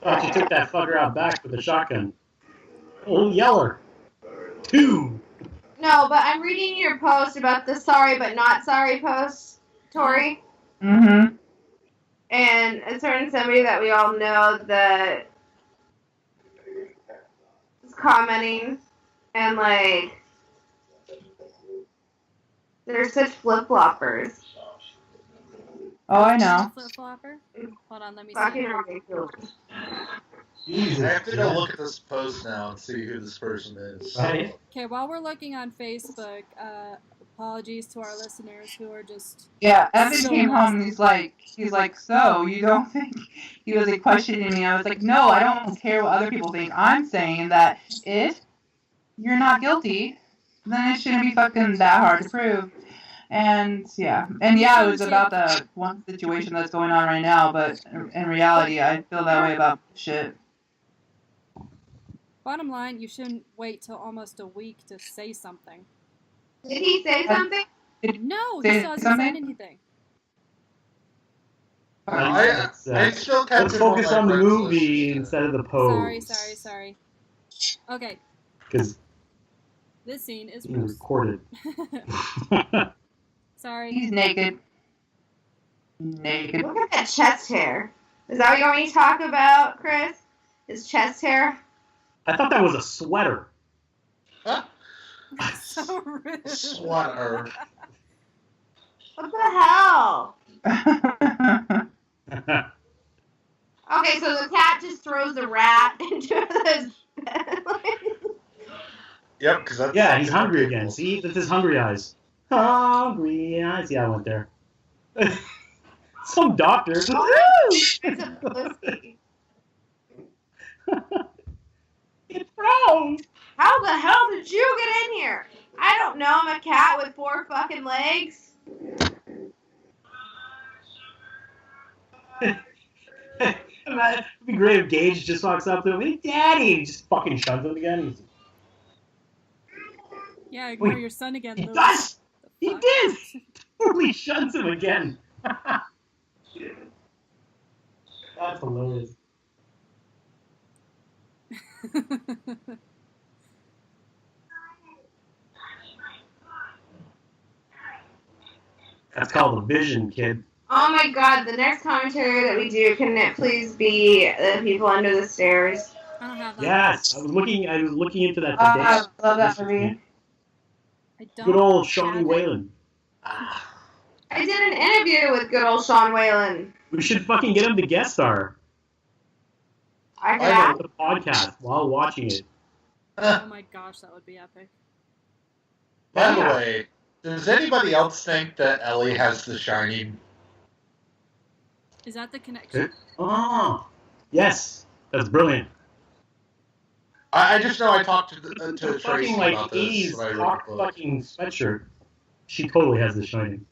Oh, she took that fucker out back with a shotgun. Oh, Yeller. 2. No, but I'm reading your post about the sorry but not sorry post, Tori. Mm-hmm. And a certain somebody that we all know that is commenting and like They're such flip-floppers. Oh, I know. Flip flopper. Hold on, let me Fucking see. ridiculous. I have to go look at this post now and see who this person is. Right? Okay, while we're looking on Facebook, apologies to our listeners who are just Yeah, Evan so came lost. home and he's like, so you don't think? He was like questioning me. I was like, no, I don't care what other people think. I'm saying that if you're not guilty, then it shouldn't be fucking that hard to prove. And yeah, it was about the one situation that's going on right now. But in reality, I feel that way about shit. Bottom line, you shouldn't wait till almost a week to say something. Did he say something? No, Say he still hasn't said anything. I still can't. Let's focus on the movie instead of the pose. Sorry. Okay. Because this scene is being gross. recorded. Sorry. He's naked. Naked. Look at that chest hair. Is that what you want me to talk about, Chris? His chest hair? I thought that was a sweater. So rude. Sweater. What the hell? Okay, so the cat just throws a rat into the bed. Yep, because that's... Yeah, he's hungry again. See, that's his hungry eyes. Hungry eyes. Yeah, I went there. Some doctor. It's a pussy. It's froze. How the hell did you get in here? I don't know. I'm a cat with 4 fucking legs. It'd be great if Gage just walks up to him, hey, Daddy! He just fucking shuns him again. Yeah, ignore your son again, He Louis. does! He did! Totally shuns him again. That's hilarious. That's called a vision, kid. Oh my god, the next commentary that we do, can it please be the people under the stairs? I don't have that. Yes, I was looking into that today. I love that movie. I don't. Good old Sean Whalen. I did an interview with good old Sean Whalen. We should fucking get him to guest star. I On have. the podcast while watching it. Oh my gosh, that would be epic. By the way, does anybody else think that Ellie has The Shining? Is that the connection? Oh, yes, that's brilliant. I just know I talked to Fucking Tracy like about this 80s when I read rock the book. fucking sweatshirt. She totally has The Shining.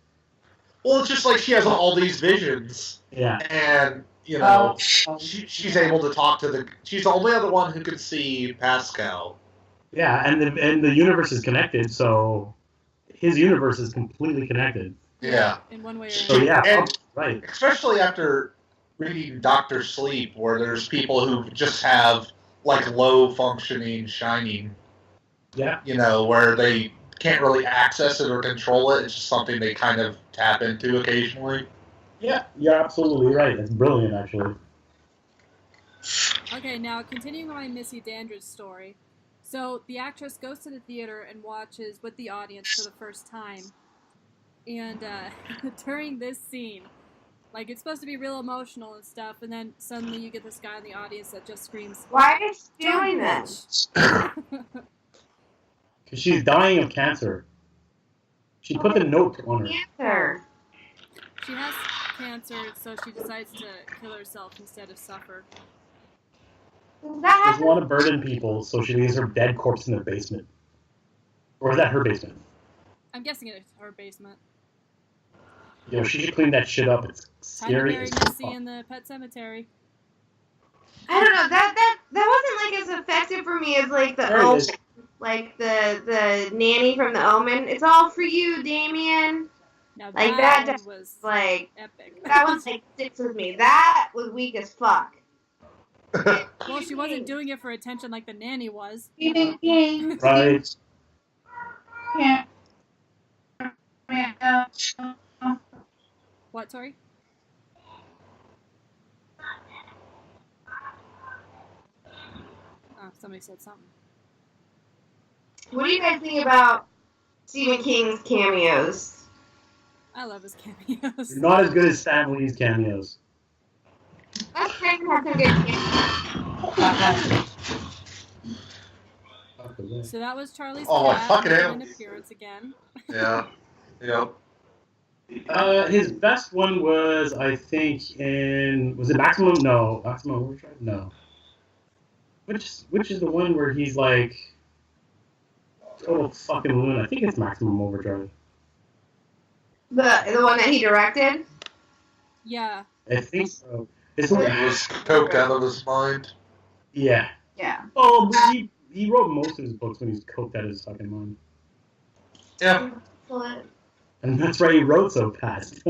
Well, it's just like she has all these visions, Yeah. and you know, she's able to talk to the. She's the only other one who could see Pascal. Yeah, and the universe is connected, so his universe is completely connected. Yeah. In one way or So another. yeah, And right. especially after reading Doctor Sleep, where there's people who just have like low functioning shining. Yeah. You know, where they can't really access it or control it. It's just something they kind of tap into occasionally. Yeah, you're absolutely right. That's brilliant, actually. Okay, now continuing on my Missy Dandridge story. So the actress goes to the theater and watches with the audience for the first time. And during this scene, like it's supposed to be real emotional and stuff, and then suddenly you get this guy in the audience that just screams, Why is she doing "Dumb this? bitch." Because she's dying of cancer. She put the note on her. Cancer. She has cancer, so she decides to kill herself instead of suffer. Does that She doesn't happen? want to burden people, so she leaves her dead corpse in the basement. Or is that her basement? I'm guessing it's her basement. You know, she should clean that shit up. It's Time to scary bury as Missy fuck. in the Pet Sematary. I don't know. That wasn't like as effective for me as like the There it Omen, is. like the nanny from the Omen. It's all for you, Damien. Now Like that that one was Like epic. that one like sticks with me. That was weak as fuck. Well, she wasn't doing it for attention like the nanny was. Right. Yeah. What, Tori? Oh, somebody said something. What do you guys think about Stephen King's cameos. I love his cameos. They're not as good as Stan Lee's cameos. That's great to have some good cameos. So that was Charlie's Oh, I cat fucking making am. an appearance again. Yeah. Yep. His best one was, I think, was it Maximum? No, Maximum Overdrive. No. Which is the one where he's like total fucking loon? I think it's Maximum Overdrive. The one that he directed? Yeah. I think so. He was coked out of his mind. Yeah. Yeah. Oh, but he wrote most of his books when he was coked out of his fucking mind. Yeah. And that's why he wrote so fast.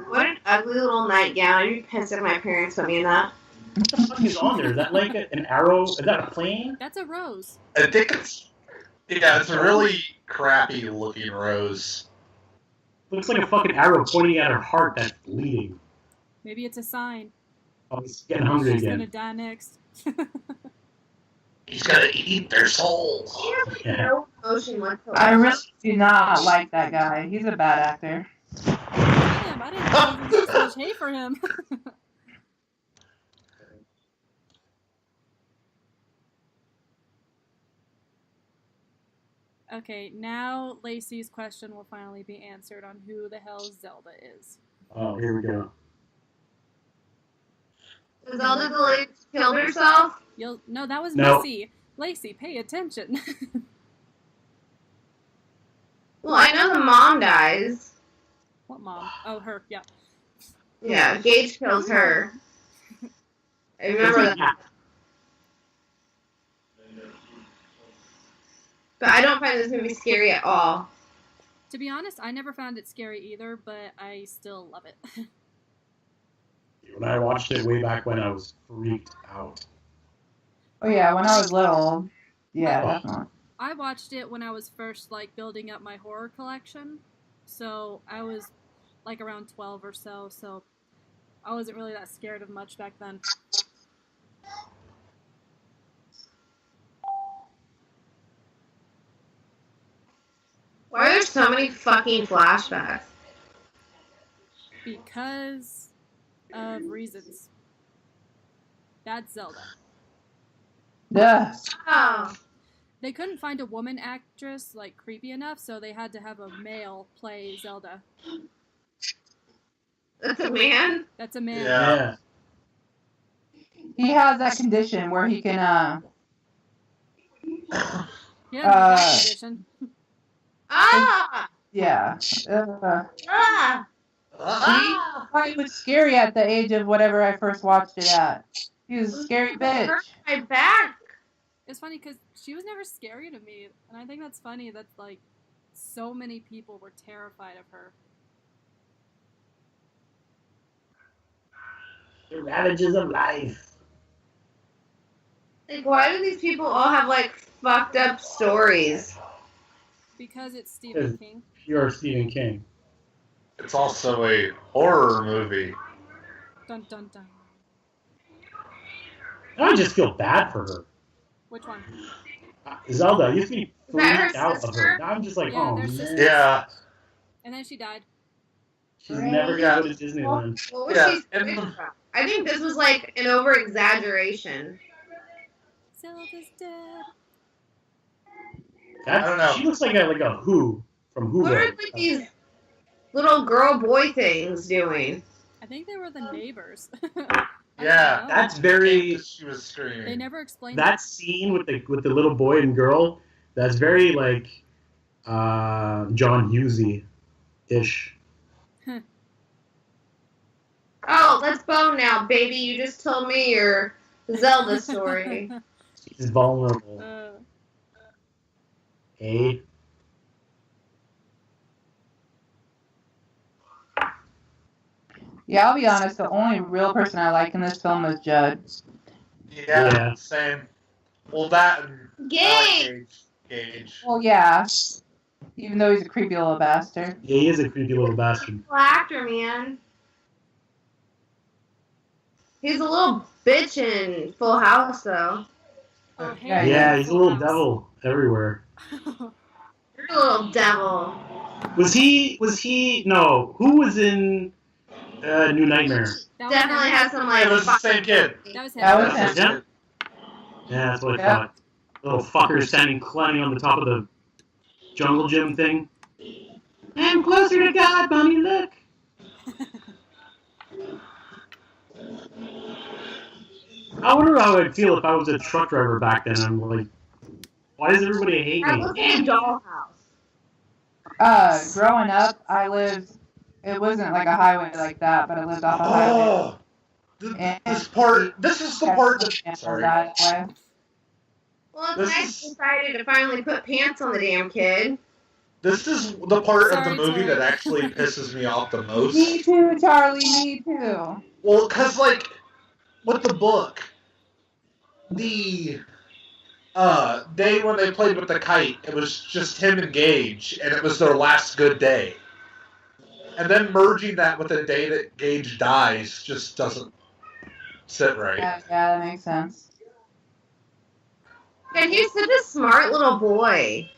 What an ugly little nightgown. I'd be pissed if my parents put me in that. What the fuck is on there? Is that like an arrow? Is that a plane? That's a rose. I think it's a really crappy looking rose. Looks like a fucking arrow pointing at her heart that's bleeding. Maybe it's a sign. Oh, he's getting hungry She's again. gonna die next. He's gonna eat their souls. He has like Yeah. no emotion whatsoever. I really do not like that guy. He's a bad actor. Damn, I didn't know there was so much hate for him. Okay, now Lacey's question will finally be answered on who the hell Zelda is. Oh, here we go. Zelda the lady killed herself? No, that was No. Missy. Lacey, pay attention. Well, I know the mom dies. What mom? Oh, her. Yeah. Yeah, Gage kills her. I remember that. But I don't find this movie scary at all. To be honest, I never found it scary either, but I still love it. When I watched it way back when, I was freaked out. Oh yeah, when I was little. Yeah, definitely. I watched it when I was first building up my horror collection. So I was around 12 or so I wasn't really that scared of much back then. Why are there so many fucking flashbacks? Because of reasons. That's Zelda. Yeah. Oh. They couldn't find a woman actress creepy enough, so they had to have a male play Zelda. That's a man? That's a man. Yeah. He has that condition where he can He doesn't have that condition. Ah! yeah. Ah! He was scary at the age of whatever I first watched it at. He was a scary bitch. Hurt my back. It's funny because she was never scary to me, and I think that's funny that so many people were terrified of her. The ravages of life. Why do these people all have fucked up stories? Because it's Stephen King. Pure Stephen King. It's also a horror movie. Dun dun dun. I just feel bad for her. Which one? Zelda, I used to be Is that her freaked out of sister? her. Now I'm just like, Yeah, oh they're man. sisters. Yeah. And then she died. She's never going to Disneyland. What was Yeah, she screaming about? I think this was an over-exaggeration. Zelda's dead. I don't know. She looks like a Who from Who. What are these little girl-boy things doing? I think they were the neighbors. Yeah. That's very. She was screaming. They never explained That scene with the little boy and girl. That's very John Hughesy-ish. Oh, let's bone now, baby. You just told me your Zelda story. She's vulnerable. Hey. Yeah, I'll be honest. The only real person I like in this film is Judd. Yeah. Same. Well, that and Gage! Gage. Well, yeah. Even though he's a creepy little bastard. Yeah, he is a creepy little bastard. Actor, man. He's a little bitch in Full House, though. Oh, Yeah, Harry Yeah, in he's a Full little House. devil everywhere. You're a little devil. Was he? No. Who was in New Nightmare? That was Definitely him. has some like. It was the same kid. That was him. That was That's him. his kid. Yeah, that's what I Yeah. thought. Little fucker standing climbing on the top of the jungle gym thing. I'm closer to God, mommy, look. I wonder how I'd feel if I was a truck driver back then. I'm like, why does everybody hate I me? was in a dollhouse. Growing up, I lived. It wasn't like a highway like that, but I lived off a highway. Oh, this part. This is the part that. Sorry. That way. Well, This I is- decided to finally put pants on the damn kid. This is the part of the Sorry, movie Tori. that actually pisses me off the most. Me too, Charlie. Me too. Well, because, like, with the book, the day when they played with the kite, it was just him and Gage, and it was their last good day. And then merging that with the day that Gage dies just doesn't sit right. Yeah, that makes sense. And he's such a smart little boy.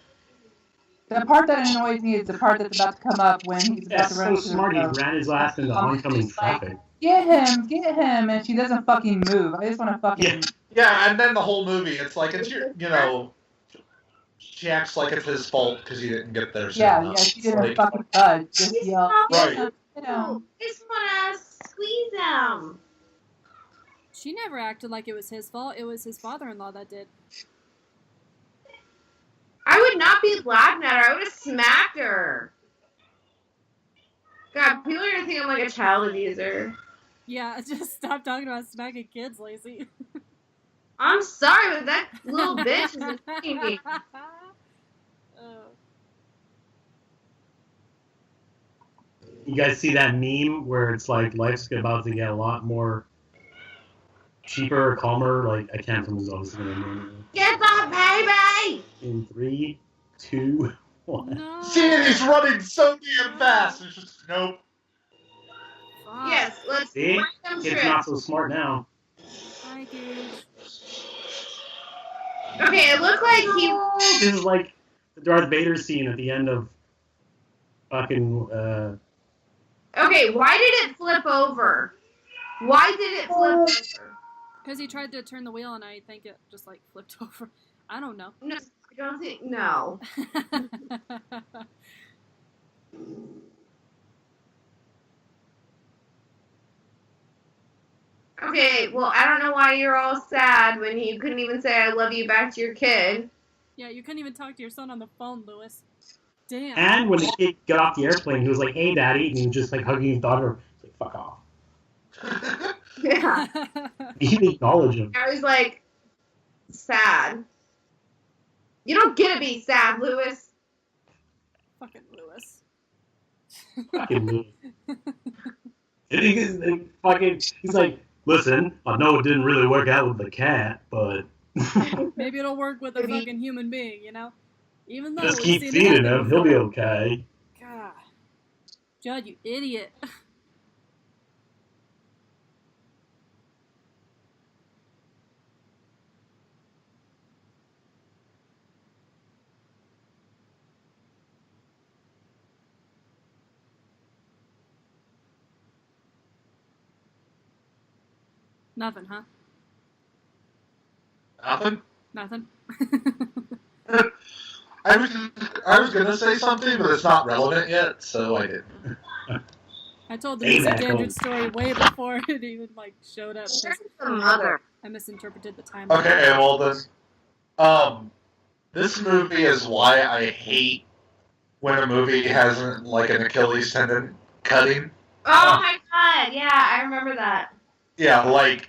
The part that annoys me is the part that's about to come up when he's about That's to run so to smart. He the ran his ass into oncoming traffic. Get him, and she doesn't fucking move. I just want to fucking. Yeah, and then the whole movie, it's like, it's your, she acts like it's his fault because he didn't get there soon Yeah, enough. she didn't Like, fucking budge. Just He's yell. not Get Right. him, get him. I just want to squeeze him. She never acted like it was his fault. It was his father-in-law that did. I would not be laughing at her. I would have smacked her. God, people are gonna think I'm like a child abuser. Yeah, just stop talking about smacking kids, Lacy. I'm sorry, but that little bitch is annoying me. You guys see that meme where it's like life's about to get a lot more cheaper, calmer? Like, I can't remember what I was going to Get the baby! In 3, 2, 1. No. seeing he's running so damn fast, it's just, nope. Fuck. Yes, let's See? write them It's not strips. so smart now. Hi, Gage. Okay, it looked like he. This is like the Darth Vader scene at the end of fucking. Okay, why did it flip over? Why did it flip over? Because he tried to turn the wheel and I think it just like flipped over. I don't know. No, I don't think. No. Okay, well, I don't know why you're all sad when you couldn't even say I love you back to your kid. Yeah, you couldn't even talk to your son on the phone, Lewis. Damn. And when the kid got off the airplane, he was like, "Hey, Daddy," and he was just like hugging his daughter. He's like, "Fuck off." Yeah. He didn't acknowledge him. I was like, sad. You don't get to be sad, Lewis. Fucking Lewis. Fucking Lewis. And he's like, "Listen, I know it didn't really work out with the cat, but Maybe it'll work with a fucking human being, you know? Even though just we've keep seen it feeding happen him. He'll be before. okay." God. Judd, you idiot. Nothing, huh? Nothing? Nothing? I was gonna say something, but it's not relevant yet, so I didn't. I told the Hey, misunderstood Michael. story way before it even like showed up. 'cause Where's the mother? I misinterpreted the time. Okay, well then, this movie is why I hate when a movie has like an Achilles tendon cutting. Oh my god, yeah, I remember that. Yeah, like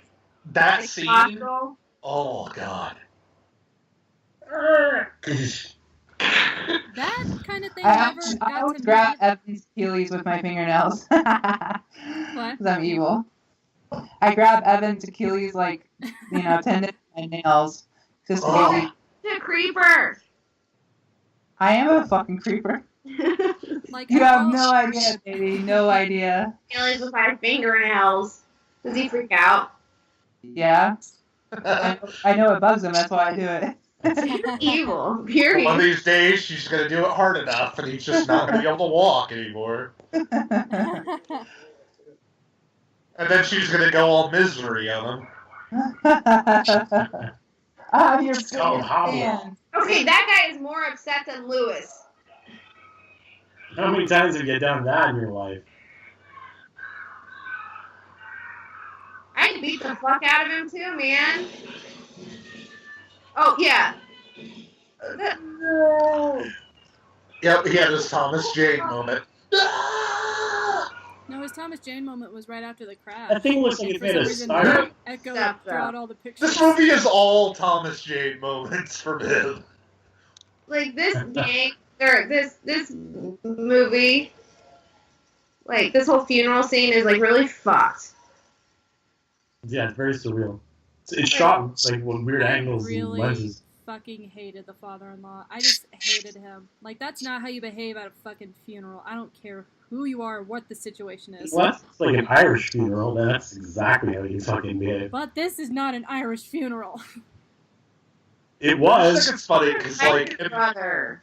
that Like scene. hospital. Oh god. That kind of thing I never got always to grab me. Evan's Achilles with my fingernails. Because What? I'm evil. I grab Evan's Achilles tendon with my nails. Just to Oh. get The creeper. I am a fucking creeper. Like, You have no idea, baby. No idea. Aliens with my fingernails. Does he freak out? Yeah. I know it bugs him. That's why I do it. Evil. One Period. of these days, she's going to do it hard enough, and he's just not going to be able to walk anymore. And then she's going to go all misery on him. I'm your It's called biggest Hollow. fan. Okay, that guy is more upset than Lewis. How many times have you done that in your life? I beat the fuck out of him too, man. Oh, yeah. Yep, he had his Thomas Jane moment. No, his Thomas Jane moment was right after the crash. That thing looks like it's made of styrofoam. Echo Stop. throughout all the pictures. This movie is all Thomas Jane moments for him. Like, this gang, or this movie, like, this whole funeral scene is, like, really fucked. Yeah, it's very surreal. It's shot like with weird angles and really lenses. fucking hated the father-in-law. I just hated him. Like, that's not how you behave at a fucking funeral. I don't care who you are or what the situation is. Well, that's like an Irish funeral. That's exactly how you fucking behave. But this is not an Irish funeral. It I was. think it's funny because, like, Brother.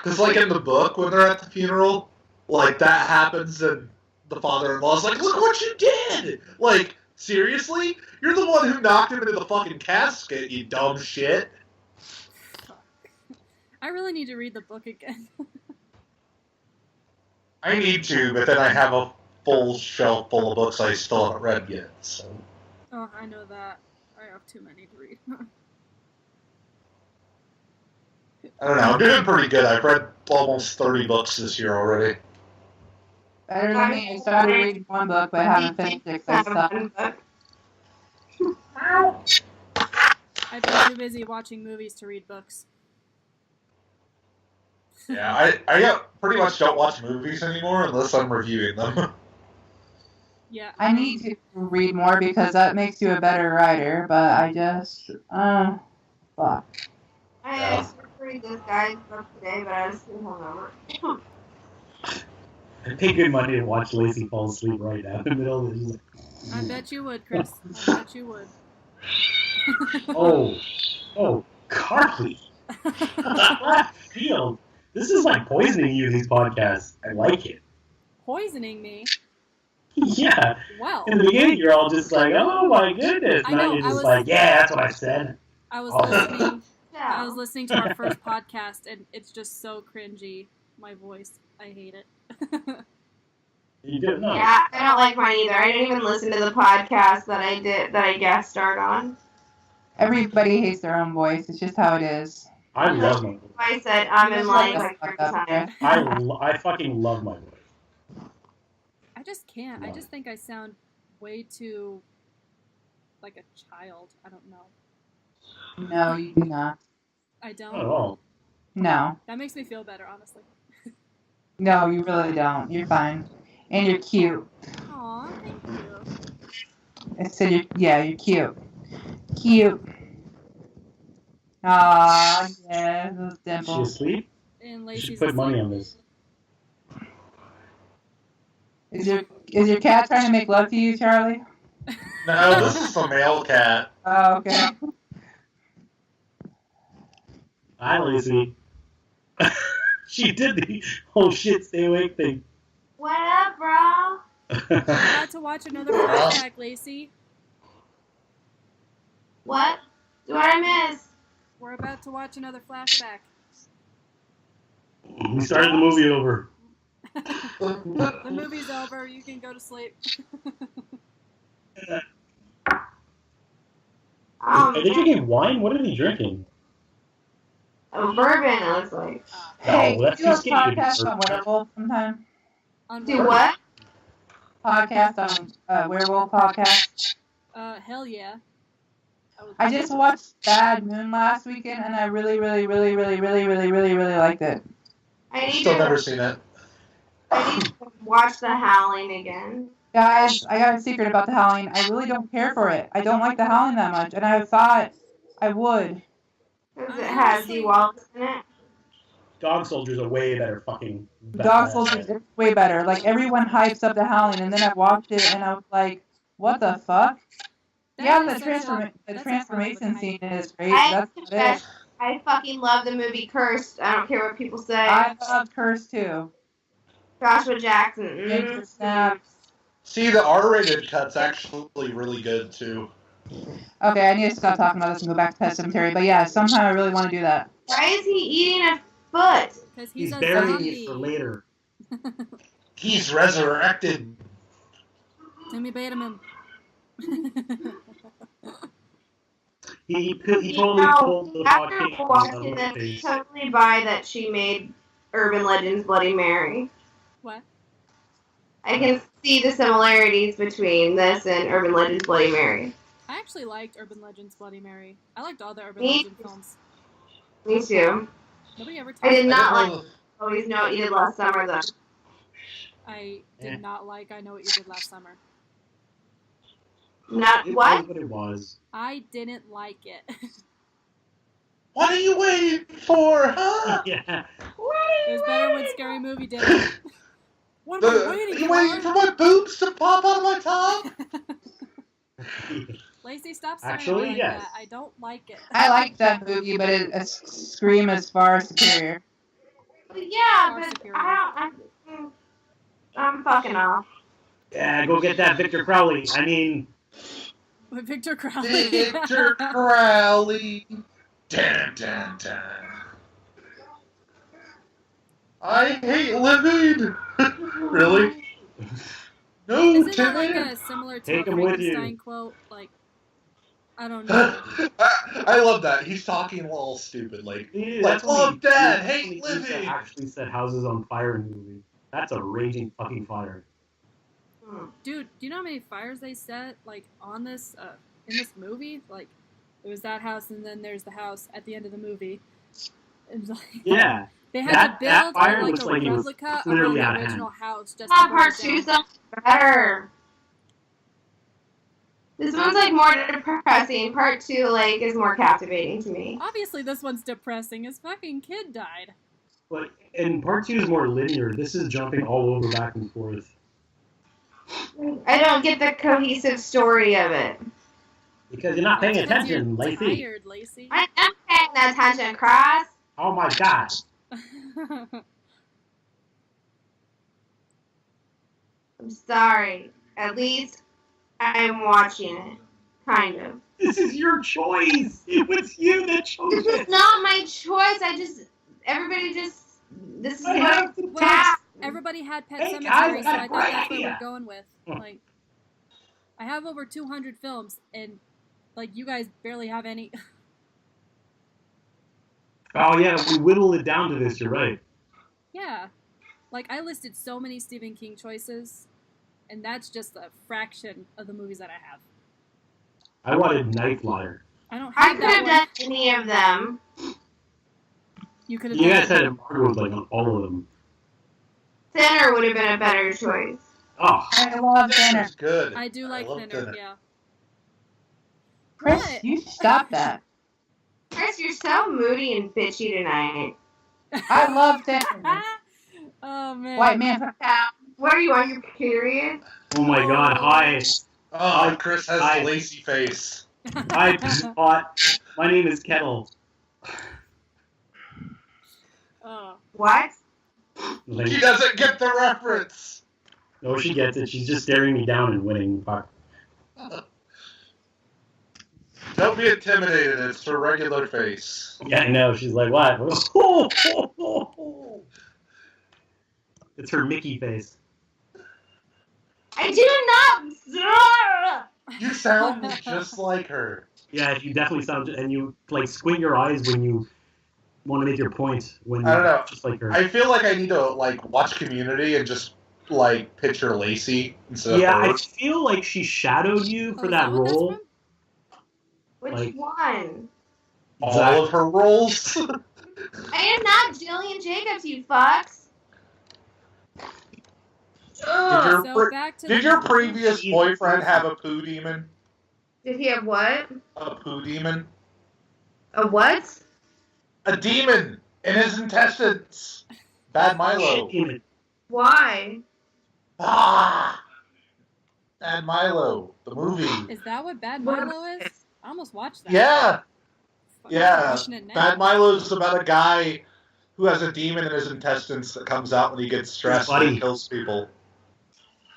in the book when they're at the funeral, like that happens, and the father-in-law's like, "Look what you did!" Like, seriously, you're the one who knocked him into the fucking casket, you dumb shit. I really need to read the book again. I need to, but then I have a full shelf full of books I still haven't read yet. So Oh, I know that. I have too many to read. I don't know. I'm doing pretty good. I've read almost 30 books this year already. Better than me. I started reading one book, but I haven't finished it because I stopped. I've been too busy watching movies to read books. Yeah, I pretty much don't watch movies anymore unless I'm reviewing them. Yeah. I need to read more because that makes you a better writer, but I just, fuck. I started to read this guy's book today, but I was too hungover. I pay good money to watch Lacy fall asleep right now in the middle of it. I bet you would, Chris. I bet you would. Oh, Karli. Left field. This is like poisoning you, these podcasts. I like it. Poisoning me? Yeah. Well. In the beginning, you're all just like, oh my goodness. I Now know, you're just I was- like, yeah, that's what I said. I was Oh. listening. I Yeah. was listening to our first podcast, and it's just so cringy. My voice, I hate it. You did not. Yeah, I don't like mine either. I didn't even listen to the podcast that I guest starred on. Everybody hates their own voice. It's just how it is. I love my voice. I said I'm in like Fuck every up there. time. I fucking love my voice. I just can't. I just think I sound way too like a child. I don't know. No, you do not. I don't. Not at all. No. That makes me feel better, honestly. No, you really don't. You're fine. And you're cute. Aw, thank you. I said you're cute. Cute. Aw, yeah, those Is she dimples. asleep? And You Lacey's should put money on this. Is your cat trying to make love to you, Charlie? No, this is the male cat. Oh, okay. Hi, Lacy. She did the whole shit stay awake thing. What up, bro? We're about to watch another flashback, Lacey. What? What I miss? We're about to watch another flashback. We started the movie over. The movie's over. You can go to sleep. Are they drinking wine? What are they drinking? Bourbon, it looks like. Hey, No, that's do a too skinny. podcast on werewolf sometime. On Do what? Podcast on werewolf podcast. Hell yeah. I just watched Bad Moon last weekend, and I really liked it. I need Still to never seen it. watch The Howling again. Guys, I got a secret about The Howling. I really don't care for it. I don't like The Howling that much, and I thought I would. Because it has Dee Wallace in it. Dog Soldier's a way better fucking. Dog Soldiers is way better. Like, everyone hypes up The Howling, and then I watched it, and I was like, what the fuck? That's The a problem transformation with scene hype. is great. I fucking love the movie Cursed. I don't care what people say. I love Curse too. Joshua Jackson. Snaps. See, the R-rated cut's actually really good too. Okay, I need to stop talking about this and go back to Pet Sematary. But yeah, sometime I really want to do that. Why is he eating a foot? Because He's a burying zombie. it for later. He's resurrected. Timmy Bateman. He totally pulled the After podcast watching this, totally buy that she made Urban Legends Bloody Mary. What? I can see the similarities between this and Urban Legends Bloody Mary. I actually liked Urban Legends Bloody Mary. I liked all the Urban Me? Legend films. Me too. Nobody ever I did not I like Always Know What You Did Last Summer, though. I did not like I Know What You Did Last Summer. Not It what? was what it was. I didn't like it. What are you waiting for, huh? Yeah. It was better when Scary Movie did it. What am I waiting You for? waiting for my boobs to pop out of my top? Lacey, stop staring Actually, at me like yes. that. I don't like it. I like that movie, but Scream is far superior. Yeah, Far but superior. I'm fucking off. Yeah, go get that Victor Crowley. I mean, With Victor Crowley. Victor Crowley. Dun, dun, dun. I hate living. Really? No, Isn't that Timmy. like a similar to Take a 'em with you. Frankenstein quote? Like, I don't know. I love that. He's talking all stupid. Like that's love dad, when hate he living. actually set houses on fire in the movie. That's a raging fucking fire. Dude, do you know how many fires they set, like, on this, in this movie? Like, there was that house, and then there's the house at the end of the movie. And, like, Yeah. they had That to build, fire like, looks a like it was replica of clearly the out of original hand. house just That to burn part it two down. sounds better. This one's like more depressing. Part two like is more captivating to me. Obviously, this one's depressing. His fucking kid died. But and part 2 is more linear. This is jumping all over back and forth. I don't get the cohesive story of it. Because you're not paying That's 'cause attention, you're Lacey. tired, Lacey. I am paying attention, Cross. Oh my god. I'm sorry. At least I'm watching it. Kind of. This is your choice. It was you that chose This is it. not my choice. This is I what have to Well, text. everybody had Pet Hey, Sematary, guys, so I got I a thought great that's what idea. we're going with. Like, I have over 200 films, and, like, you guys barely have any. Oh yeah, we whittled it down to this. You're right. Yeah. Like, I listed so many Stephen King choices, and that's just a fraction of the movies that I have. I wanted Night Flyer. I don't I have could have that done one. any of them. You could have You done guys had embargoes like on all of them. Thinner would have been a better choice. Oh, I love Dinner. It's good. I do like love Thinner, yeah. Chris, What? you stop that. Chris, you're so moody and bitchy tonight. I love Dinner. Oh, man. White man from town. What are you on your period? oh my god. Hi. Oh, Chris has I- a lacy face. Hi, Pot. My name is Kettle. Oh. What? She doesn't get the reference. No, she gets it. She's just staring me down and winning. Fuck. Don't be intimidated. It's her regular face. Yeah, I know. She's like, what? It's her Mickey face. I do not. You sound just like her. Yeah, you definitely sound, and you like squint your eyes when you want to make your point. When I don't know. Just like her. I feel like I need to like watch Community and just like picture Lacey instead Yeah, of her. I feel like she shadowed you for Oh, is that what that's role. from? Which Like- one? All of her roles. I am not Jillian Jacobs, you fucks. Ugh. So back to Did the your previous Jesus. boyfriend have a poo demon? Did he have what? A poo demon? A what? A demon. In his intestines. Bad Milo. Why? Ah! Bad Milo, the movie. Is that what Bad Milo is? I almost watched that. Yeah. Fucking Yeah. watching it now. Bad Milo's about a guy who has a demon in his intestines that comes out when he gets stressed and he kills people.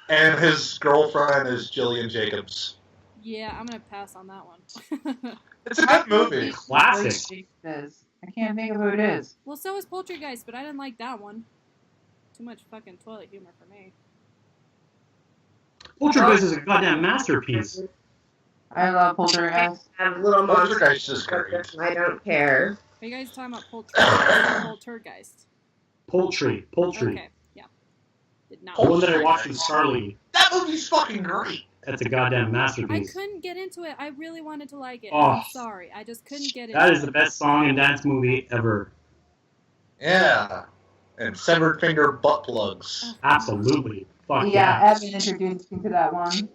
And his girlfriend is Jillian Jacobs. Yeah, I'm gonna pass on that one. It's a good movie. Classic. I can't think of who it is. Well, so is Poltergeist, but I didn't like that one. Too much fucking toilet humor for me. Poltergeist is a goddamn masterpiece. I love Poltergeist. I have little monsters. Poltergeist is great. I don't care. Are you guys talking about Poltergeist? Poultry. Okay, yeah. Did not. The one that I watched with Charlie. That movie's fucking great. That's a goddamn I masterpiece. couldn't get into it. I really wanted to like it. Oh. I'm sorry. I just couldn't get into That it. is the best song and dance movie ever. Yeah. And severed finger butt plugs. Absolutely. Fuck Yeah, yeah. Evan introduced me to that one.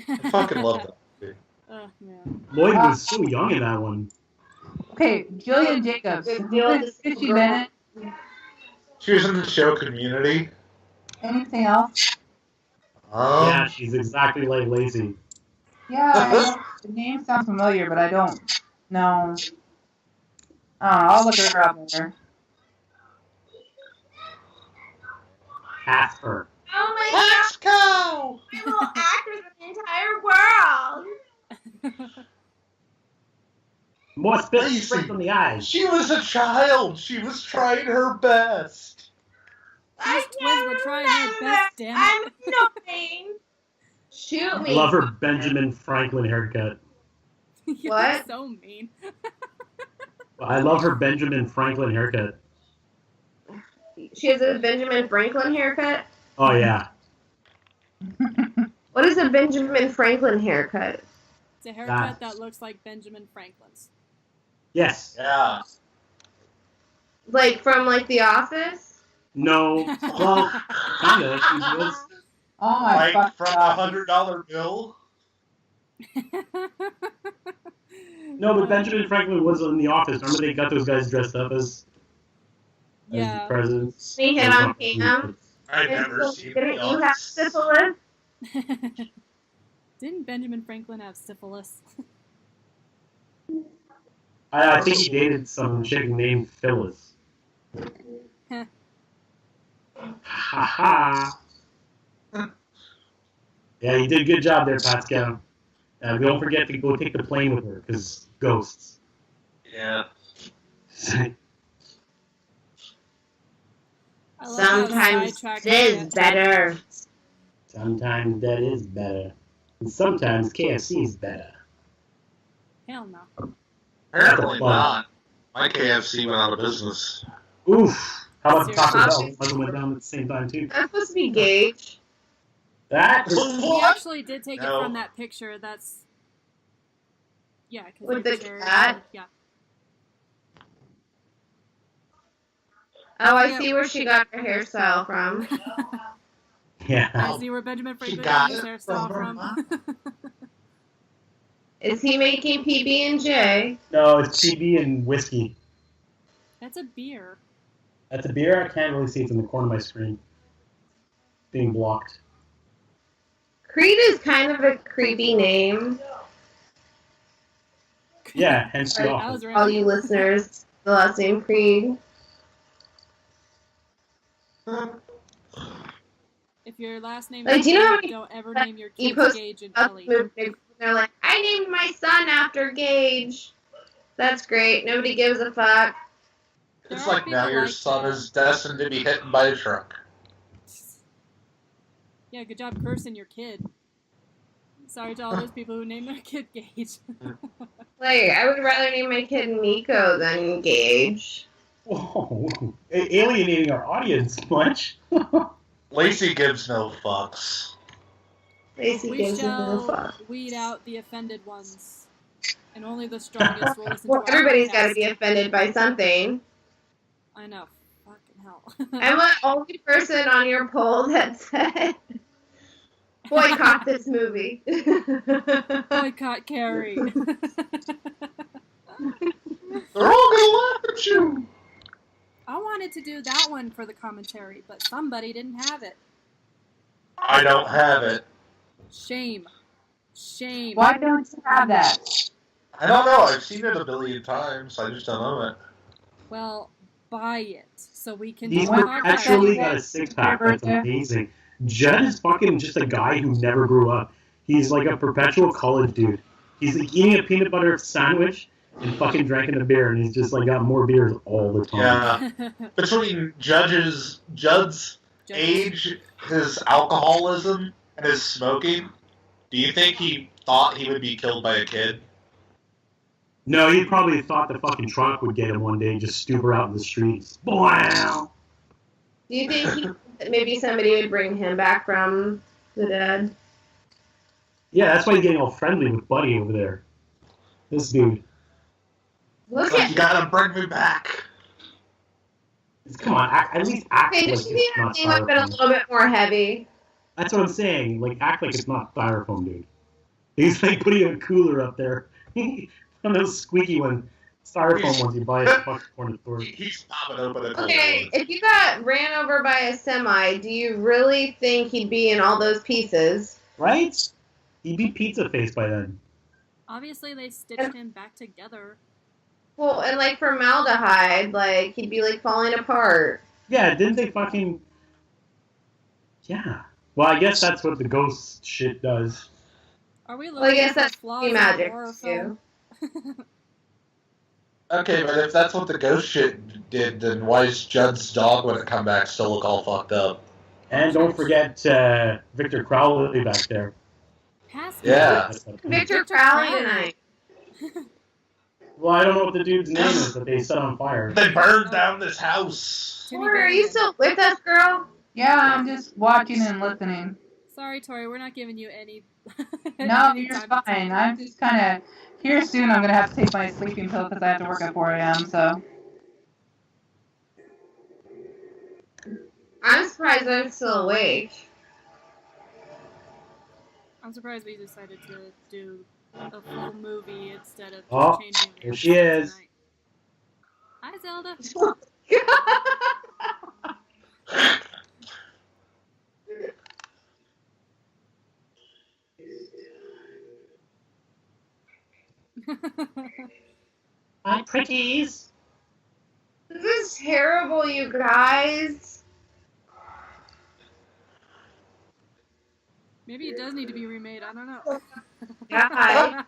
I fucking love that movie. Oh, man. Lloyd was so young in that one. Okay, Jillian Jacobs. Did she Bennett? She was in the show Community. Anything else? Yeah, she's exactly like Lacy. Yeah, the name sounds familiar, but I don't know. I don't know. I'll look her up later. Casper. Oh my Let's go! god! I will actors in the entire world. More spit Lacy. straight from the eyes. She was a child. She was trying her best. I These twins were can't trying their remember. best, damn it. I'm annoying. Shoot I me. love her Benjamin Franklin haircut. You're What? so mean. I love her Benjamin Franklin haircut. She has a Benjamin Franklin haircut. Oh, yeah. What is a Benjamin Franklin haircut? It's a haircut that looks like Benjamin Franklin's. Yes. Yeah. Like from like The Office? No. Well, kind of. She was. Oh my Like fuck from God. $100 bill. No, but Benjamin Franklin was in The Office. Remember they got those guys dressed up as Yeah. the presidents? They hit on Pam. I've And never so, seen didn't The you have Office. syphilis? Didn't Benjamin Franklin have syphilis? I think he dated some chick named Phyllis. Heh. Ha ha. Yeah, you did a good job there, Pascal. Don't forget to go take the plane with her, because ghosts. Yeah. I love how Sometimes sidetracked it is better. Sometimes that is better. And sometimes KFC is better. Hell no. Apparently not. My KFC went out of business. Oof. How about Taco Bell? Seriously? Must have went down at the same time, too. That's supposed to be Gage. That is... He What? actually did take No. it from that picture. That's... Yeah, because With the cat? Yeah. Oh, I see where she got her hairstyle from. Yeah. I see where Benjamin Franklin got got his it hairstyle from her from. Is he making PB and J? No, it's PB and whiskey. That's a beer. That's a beer. I can't really see it in the corner of my screen. Being blocked. Creed is kind of a creepy name. Yeah, hence the That offer. was All random. you listeners, the last name Creed. If your last name Like, is do you know how Gage, many don't ever that name your you kids post Gage and up Ellie. movie, they're like, I named my son after Gage. That's great. Nobody gives a fuck. There It's are like now people your like son that. is destined to be hit by a truck. Yeah, good job cursing your kid. Sorry to all those people who named their kid Gage. Like, I would rather name my kid Nico than Gage. Whoa. Alienating our audience much. Lacey gives no fucks. Lacey We gives no shall fuck. weed out the offended ones. And only the strongest will listen Well, to our everybody's podcast. got to be offended by something. I know. Fucking hell. I'm the only person on your poll that said boycott this movie. Boycott Carrie. They're all gonna laugh at you. wanted to do that one for the commentary, but somebody didn't have it. I don't have it. Shame. Shame. Why don't you have that? I don't know. I've seen it a billion times. I just don't own it. Well, buy it so we can He's do a podcast. perpetually got a six-pack. That's amazing. Judd is fucking just a guy who never grew up. He's like a perpetual college dude. He's like eating a peanut butter sandwich and fucking drinking a beer, and he's just like got more beers all the time. Yeah. Between Judd's age, his alcoholism, and his smoking, do you think he thought he would be killed by a kid? No, he probably thought the fucking truck would get him one day and just stoop her out in the streets. Wow. Do you think maybe somebody would bring him back from the dead? Yeah, that's why he's getting all friendly with Buddy over there. This dude. Look Like, at you gotta bring me back. Come on, at least act Okay, like this it's not thing would have been a styrofoam. little bit more heavy. That's what I'm saying. Like, act like it's not styrofoam, dude. He's like putting a cooler up there. One of those squeaky styrofoam ones you buy at the fucking corner store. He's popping open a cold Okay, one. if you got ran over by a semi, do you really think he'd be in all those pieces? Right? He'd be pizza face by then. Obviously, they stitched him back together. Well, and like formaldehyde, like he'd be like falling apart. Yeah, didn't they fucking... Yeah. Well, I guess that's what the ghost shit does. Are we Well, I looking guess for that's flaws in magic, a horror too. film? Okay, but if that's what the ghost shit did, then why is Judd's dog, when it come back, still look all fucked up? And don't forget Victor Crowley back there. Pascal. Yeah. Victor Crowley tonight. Well, I don't know what the dude's name is that they set on fire. They burned down this house. Tori, are you still with us, girl? Yeah, I'm just watching and listening. Sorry, Tori, we're not giving you any. No, any you're time. fine. I'm just kind of here soon. I'm gonna have to take my sleeping pill because I have to work at 4 a.m. So I'm surprised I'm still awake. I'm surprised we decided to do a full movie instead of just Oh, changing here she is. tonight. Hi, Zelda. Hi, pretties. This is terrible, you guys. Maybe it does need to be remade. I don't know. Yeah.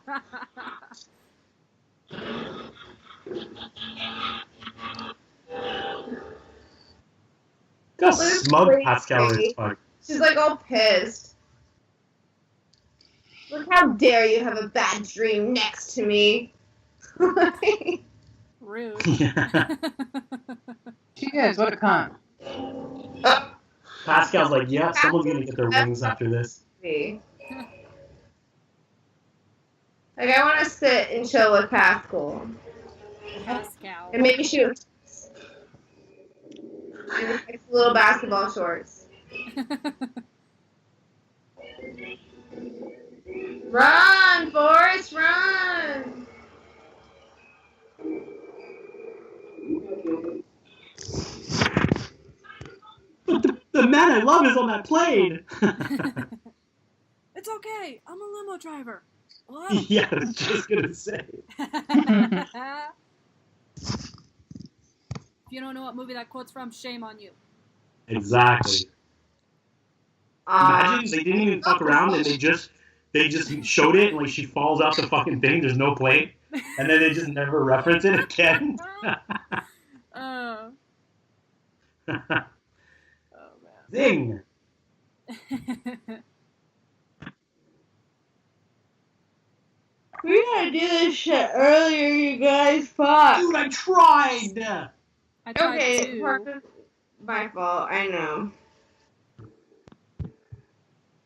Look how smug Pascal is. Fuck. She's like all pissed. Look, how dare you have a bad dream next to me. Rude. Yeah. she is. What a cunt. Pascal's like, yeah, someone's gonna get their wings after this. Like, I want to sit and chill with Pascal. Pascal. And maybe shoot little basketball shorts. Run, Forrest, run! But the man I love is on that plane. It's okay. I'm a limo driver. What? Yeah, I was just gonna say. If you don't know what movie that quote's from, shame on you. Exactly. Imagine they didn't even fuck around and they just showed it and like she falls out the fucking thing. There's no plane, and then they just never reference it again. Oh. Oh, man. Zing. We gotta do this shit earlier, you guys. Fuck. Dude, I tried. I tried Okay, to. part of my fault. I know.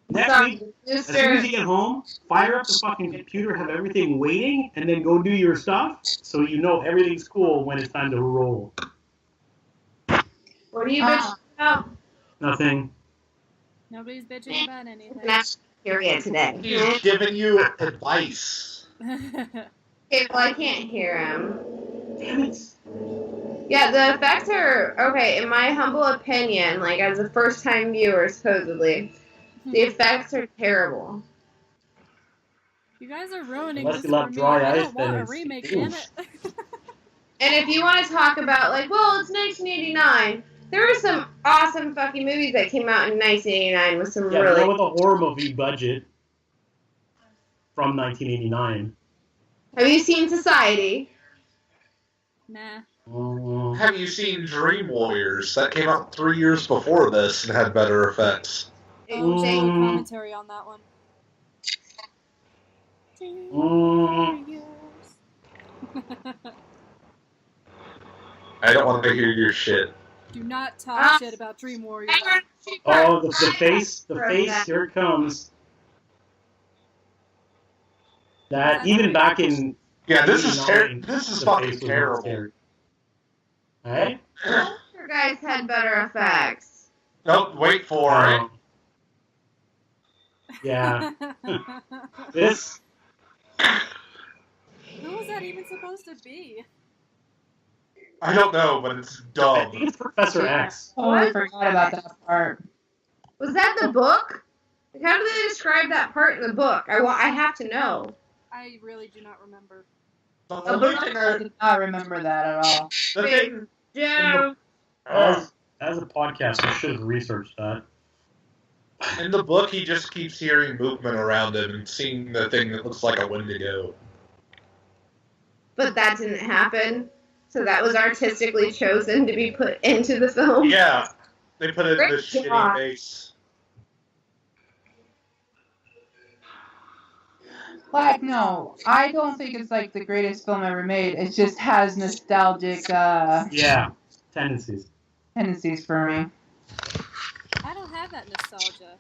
Next Sorry, week, as soon as you get home, fire up the fucking computer, have everything waiting, and then go do your stuff so you know everything's cool when it's time to roll. What are you bitching about? Nothing. Nobody's bitching about anything. Period today. He's giving you advice. Okay, well, I can't hear him. Damn it. Yeah, the effects are okay. In my humble opinion, like as a first-time viewer, supposedly, the effects are terrible. You guys are ruining Unless this you for love me. dry I ice, don't want then a it's remake, oof. damn it. And if you want to talk about like, well, it's 1989. There were some awesome fucking movies that came out in 1989 with some Yeah, really. go with a horror movie budget from 1989. Have you seen Society? Nah. Have you seen Dream Warriors? That came out 3 years before this and had better effects. Oh, we should do a commentary on that one. I don't want to hear your shit. Do not talk shit about Dream Warriors. Oh, the face, here it comes. That even back in this is 89, this is the fucking face was not terrible. scary. Hey? Your guys had better effects. Nope, wait for it. Yeah. This. Who was that even supposed to be? I don't know, but it's I dumb. think it's Professor X. Oh, I forgot about that part. Was that the book? Like, how do they describe that part in the book? I have to know. I really do not remember. The only thing I did not remember that at all. the thing Joe. As a podcast, we should have researched that. in the book, he just keeps hearing movement around him and seeing the thing that looks like a Wendigo. But that didn't happen. So that was artistically chosen to be put into the film. Yeah, they put it in this Great shitty job. face. Like, no, I don't think it's like the greatest film ever made. It just has nostalgic Yeah, tendencies. tendencies for me. I don't have that nostalgia.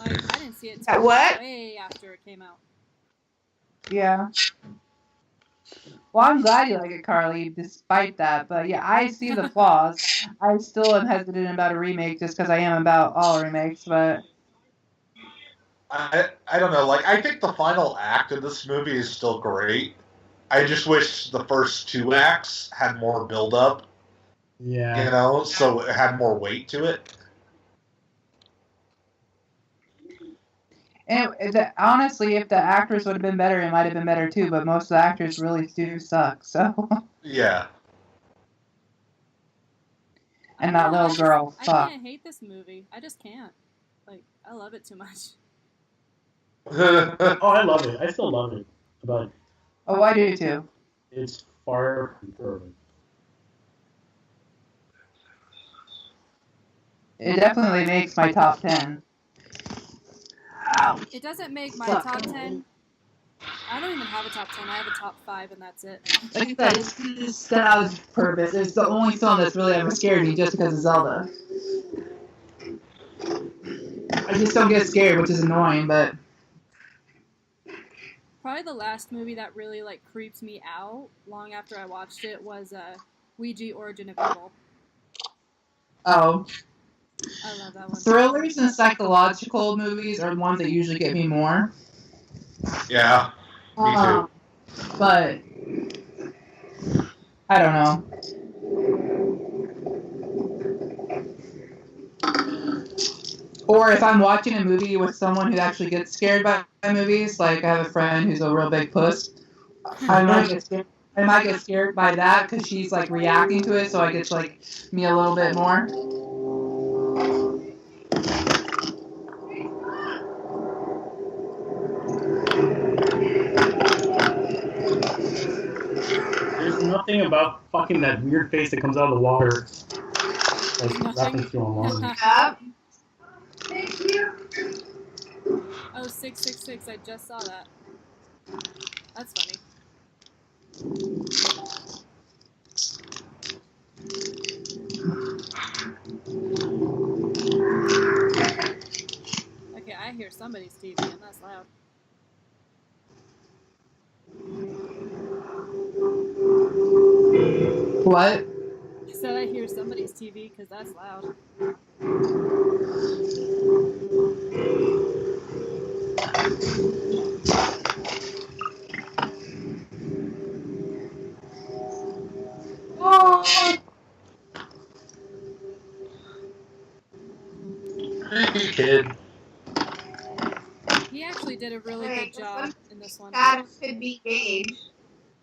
Like, I didn't see it That what? way after it came out. Yeah. Well, I'm glad you like it, Carly, despite that. But yeah, I see the flaws. I still am hesitant about a remake just because I am about all remakes, but I don't know. Like, I think the final act of this movie is still great. I just wish the first 2 acts had more build up. Yeah. You know, so it had more weight to it. and honestly, if the actors would have been better, it might have been better too. But most of the actors really do suck. So. Yeah. And that little girl, I fuck. can't hate this movie. I just can't. Like, I love it too much. Oh, I love it. I still love it. But Oh, I do too. it's far from perfect. It definitely makes my top 10. It doesn't make my top 10. I don't even have a top 10. I have a top 5, and that's it. Like I said, it's nostalgia purpose. It's the only film that's really ever scared me just because of Zelda. I just don't get scared, which is annoying, but Probably the last movie that really, like, creeps me out long after I watched it was Ouija Origin of Evil. oh. I love that one. Thrillers and psychological movies are the ones that usually get me more. Yeah. Me too. But I don't know. Or if I'm watching a movie with someone who actually gets scared by movies, like I have a friend who's a real big puss, I might get scared. I might get scared by that because she's like reacting to it, so I get like me a little bit more. There's nothing about fucking that weird face that comes out of the water. Like reference to online. Yep. Thank you. Oh, 666. I just saw that. That's funny. Okay, I hear somebody's TV, and that's loud. What? I said I hear somebody's TV because that's loud. Creepy kid. He actually did a really good job in this one. That could be Gage.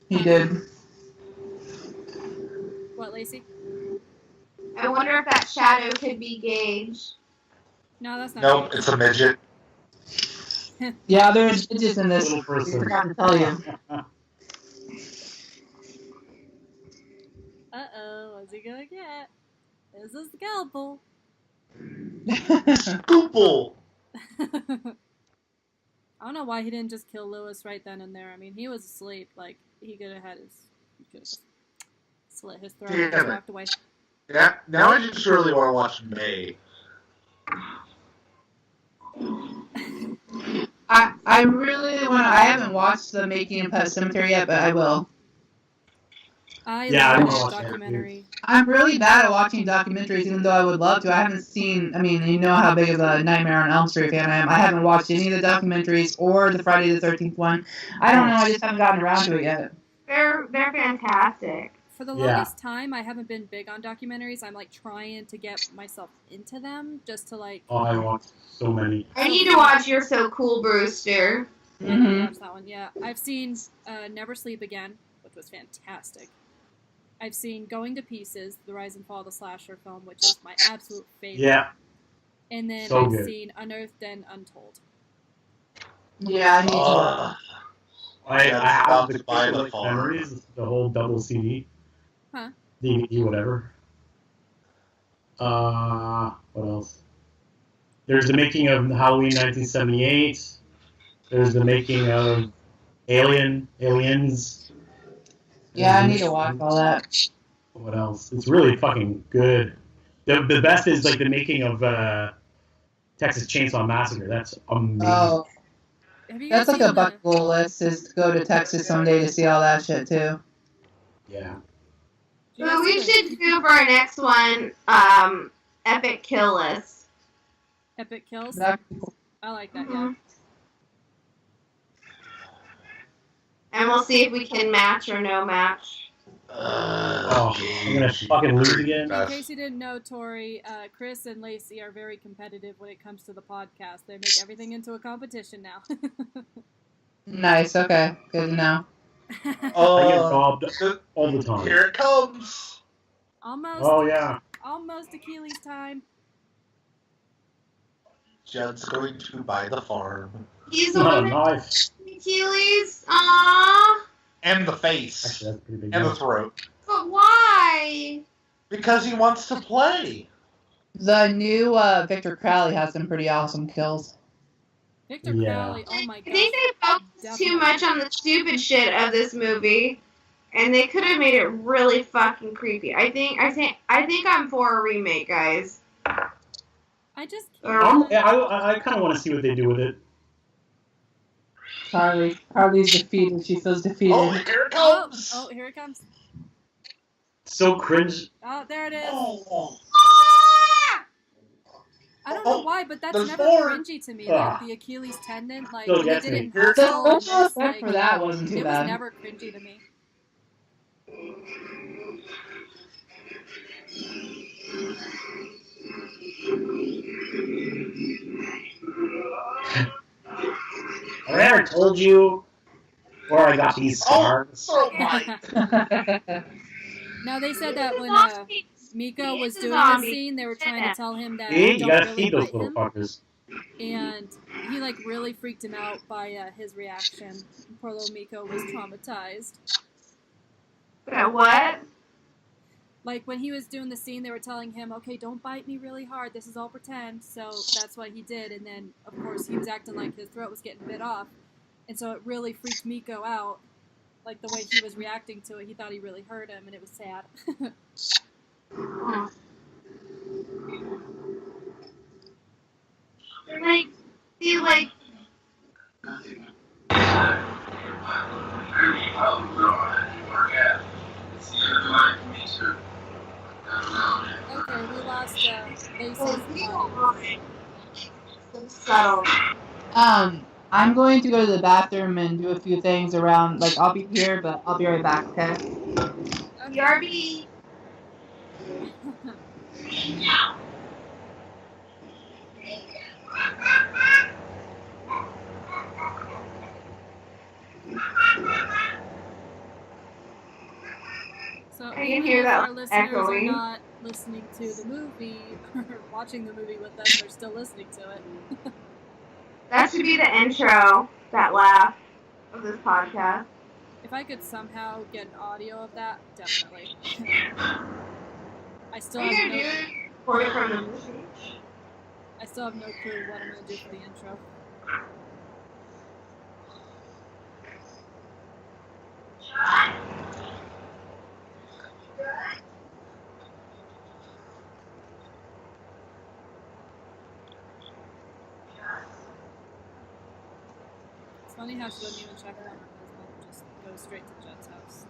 He did. What, Lacey? I wonder if that shadow could be Gage. No, that's not. Nope, Gage. it's a midget. Yeah, there's midgets in this. Little person. I forgot to tell you. Uh-oh, what's he gonna get? It's a scalpel. Scoople. I don't know why he didn't just kill Lewis right then and there. I mean, he was asleep. Like, he could have had his... He could have slit his throat and just walked away. Yeah, now I just really want to watch May. I really want to... I haven't watched the Making of Pet Sematary yet, but I will. I haven't love watched that that documentary. I'm really bad at watching documentaries, even though I would love to. I haven't seen... I mean, you know how big of a Nightmare on Elm Street fan I am. I haven't watched any of the documentaries or the Friday the 13th one. I don't know. I just haven't gotten around to it yet. They're fantastic. For the longest time, I haven't been big on documentaries. I'm, like, trying to get myself into them just to, like... Oh, I watched so many. I need to watch You're So Cool, Brewster. I need to watch that one, yeah. I've seen Never Sleep Again, which was fantastic. I've seen Going to Pieces, the Rise and Fall of the Slasher film, which is my absolute favorite. Yeah. And then So I've good. seen Unearthed and Untold. Yeah, I need to. I have the by the Crystal Lake farm. Memories, the whole double CD. Huh? DVD, whatever. What else? There's the making of Halloween 1978. There's the making of Aliens. Yeah, I need to watch all that. What else? It's really fucking good. The best is like the making of Texas Chainsaw Massacre. That's amazing. Oh, Have you guys that's like seen a bucket list, is to go to Texas someday to see all that shit, too. Yeah. So we should do for our next one, Epic Kill List. Epic Kills? That- I like that, yeah. And we'll see if we can match or no match. I'm gonna fucking lose again. In case you didn't know, Tori, Chris and Lacey are very competitive when it comes to the podcast. They make everything into a competition now. Nice, okay. Good to know. I get robbed all the time. Here it comes. Almost. Oh, yeah. Almost Achilles time. Judd's going to buy the farm. He's the Not a one knife. that Achilles. Aww. And the face. Actually, that's pretty big. And the Deal. throat. But why? Because he wants to play. The new Victor Crowley has some pretty awesome kills. Victor Crowley, oh my I god. think they focused too much on the stupid shit of this movie, and they could have made it really fucking creepy. I think I'm for a remake, guys. I just Or- I kind of want to see what they do with it. Carly's defeated. She feels defeated. Oh, here it comes. Oh, here it comes. So cringe. Oh, there it is. Oh. I don't know why, but that's there's never more. cringy to me. Like the Achilles tendon, like Still they gets did it me. in Here it Hostel, comes. The special effect like, for that wasn't too it bad. was never cringy to me. I never told you where I got these scars. Oh my. No, they said that when Miko was doing the scene, they were trying to tell him that See, you don't gotta really feed those bite little him, fuckers. and he like really freaked him out by his reaction. Poor little Miko was traumatized. What? Like when he was doing the scene, they were telling him, "Okay, don't bite me really hard. This is all pretend." So that's what he did, and then of course he was acting like his throat was getting bit off, and so it really freaked Miko out. Like the way he was reacting to it, he thought he really hurt him, and it was sad. Like, see, like. Okay, we lost Lacy's Subtle. I'm going to go to the bathroom and do a few things around. Like, I'll be here, but I'll be right back. Okay. BRB. So I can even hear if that our listeners are echoing. not listening to the movie or watching the movie with us, they're still listening to it. That should be the intro, that laugh of this podcast. If I could somehow get an audio of that, definitely. I still Are you have gonna no. do it? Record it from the machine? I still have no clue what I'm gonna do for the intro. It's funny how she doesn't even check on her husband, just goes straight to Jet's house.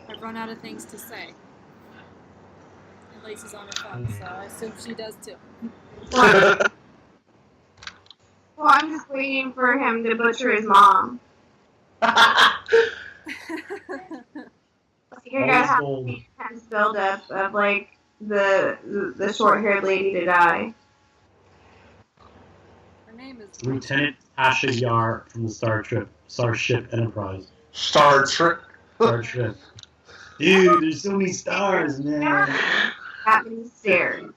I've run out of things to say. And Lacey's on her phone, so I assume she does too. Well, I'm just waiting for him to butcher his mom. You're gonna have gold. to intense build-up of like the short-haired lady to die. Her name is Lieutenant Tasha Yar from the Starship Enterprise. Star Trek. Starship. Dude, there's so many stars, man. That many stairs.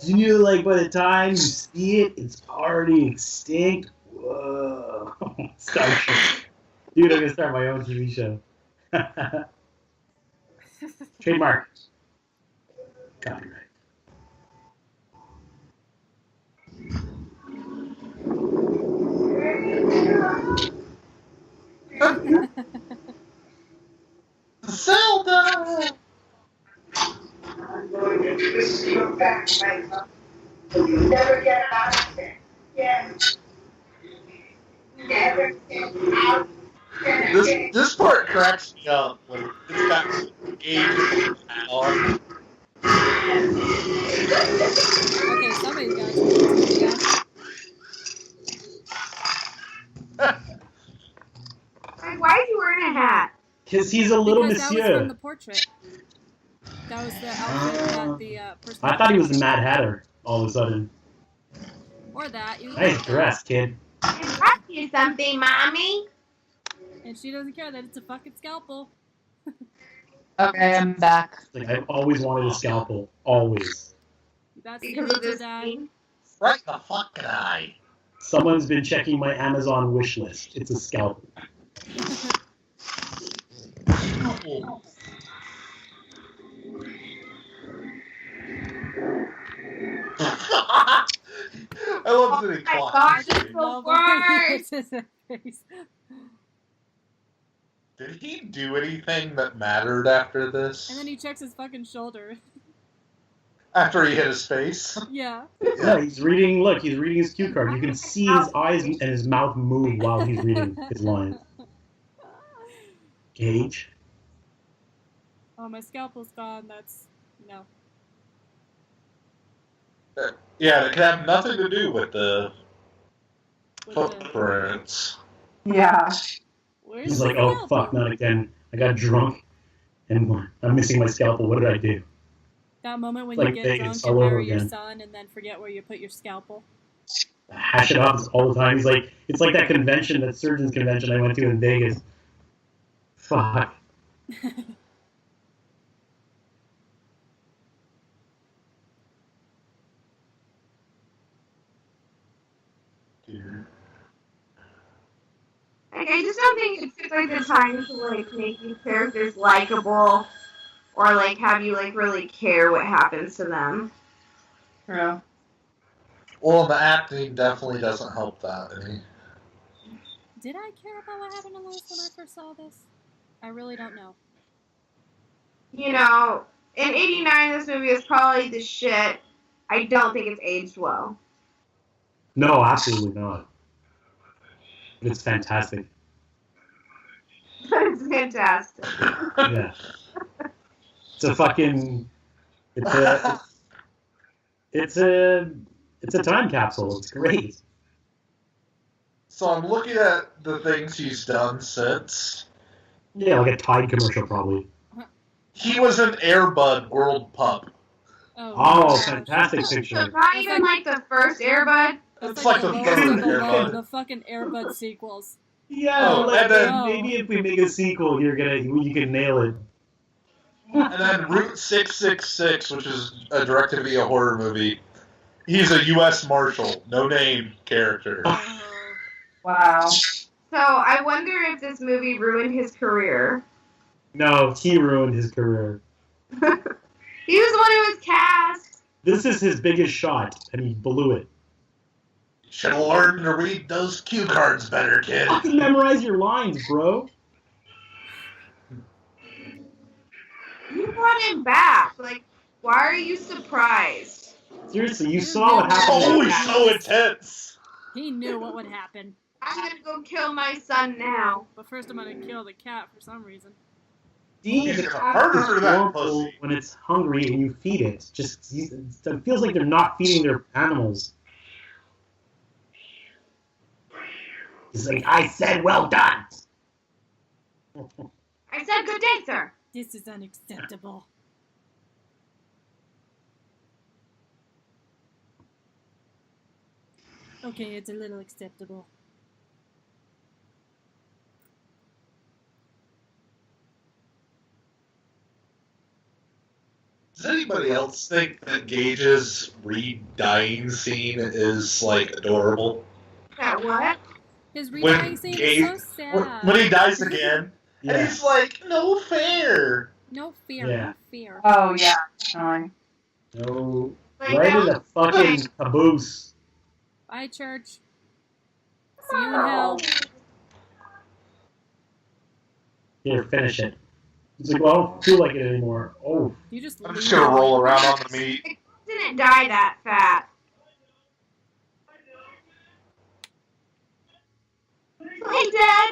Do you know, like, by the time you see it, it's already extinct? Whoa. Starship. Dude, I'm gonna start my own TV show. Trademark. Copyright. Zelda! I'm going to twist your back, Michael. So you'll never get out of there. Yeah. Never get out. This part cracks me up when it's got some gauge on. Okay, somebody's got to turn the TV off. Like, why is he wearing a hat? Because he's a little Because that was monsieur. from the portrait. That was the outfit that the person. I thought he was the Mad Hatter all of a sudden. Or that. You Nice dress, kid. Is that you something, mommy? And she doesn't care that it's a fucking scalpel. Okay, I'm back. Like, I've always wanted a scalpel. Always. You got to Because of this Dad. scene? Right the fucking eye. Someone's been checking my Amazon wish list. It's a scalpel. I love the my clock. gosh, I it's so love the way he worse. puts his face. Did he do anything that mattered after this? And then he checks his fucking shoulder. After he hit his face? Yeah. Yeah, he's reading. Look, he's reading his cue card. You can see his eyes and his mouth move while he's reading his lines. Gage. Oh, my scalpel's gone. That's no. Yeah, it could have nothing to do with the With the, footprints. Yeah. where's He's the like, oh scalpel? fuck, not again. I got drunk, and I'm missing my scalpel. What did I do? That moment when Like you get Vegas drunk and all over marry your again. son and then forget where you put your scalpel. Hash it up all the time. He's like, it's like that convention, that surgeon's convention I went to in Vegas. Fuck. Like, I just don't think it's like the time to like make these characters likable, or like have you like really care what happens to them. True. Well, the acting definitely doesn't help that any. Did I care about what happened to Lois when I first saw this? I really don't know. You know, in '89, this movie is probably the shit. I don't think it's aged well. No, absolutely not. But it's fantastic. But it's fantastic. Yeah. It's a fucking. It's a time capsule. It's great. So I'm looking at the things he's done since. Yeah, like a Tide commercial probably. He was an Airbud World Pup. Oh, fantastic So picture. not even like the first Airbud. It's like the lowest third of the low, Airbud. the fucking Airbud sequels. Yeah, Oh, but and then- maybe if we make a sequel, you can nail it. And then Route 666, which is a direct-to-video horror movie. He's a U.S. Marshal, no name character. Wow. So I wonder if this movie ruined his career. No, he ruined his career. He was the one who was cast. This is his biggest shot, and he blew it. Should have learned to read those cue cards better, kid. Fucking memorize your lines, bro. You brought him back. Like, why are you surprised? Seriously, you saw what happened. Oh, he's so intense. He knew what would happen. I'm gonna go kill my son now. But first I'm gonna kill the cat for some reason. He's It's gonna murder that horrible pussy. when it's hungry and you feed it. It feels like they're not feeding their animals. He's like, I said, well done. I said good day, sir. This is unacceptable. Okay, it's a little acceptable. Does anybody else think that Gage's re-dying scene is, like, adorable? That what? His When redying scene Gage- is so sad. When he dies again, and Yeah. he's like, no fair. No fear, Yeah. no fear. Oh yeah. Sorry. No. Like, Right that in the fucking caboose. Bye, church. See you in hell. Here, finish it. He's like, well, I don't feel like it anymore. Oh. You just I'm leave just gonna it. roll around on the meat. He didn't die that fast. Hey, Dad.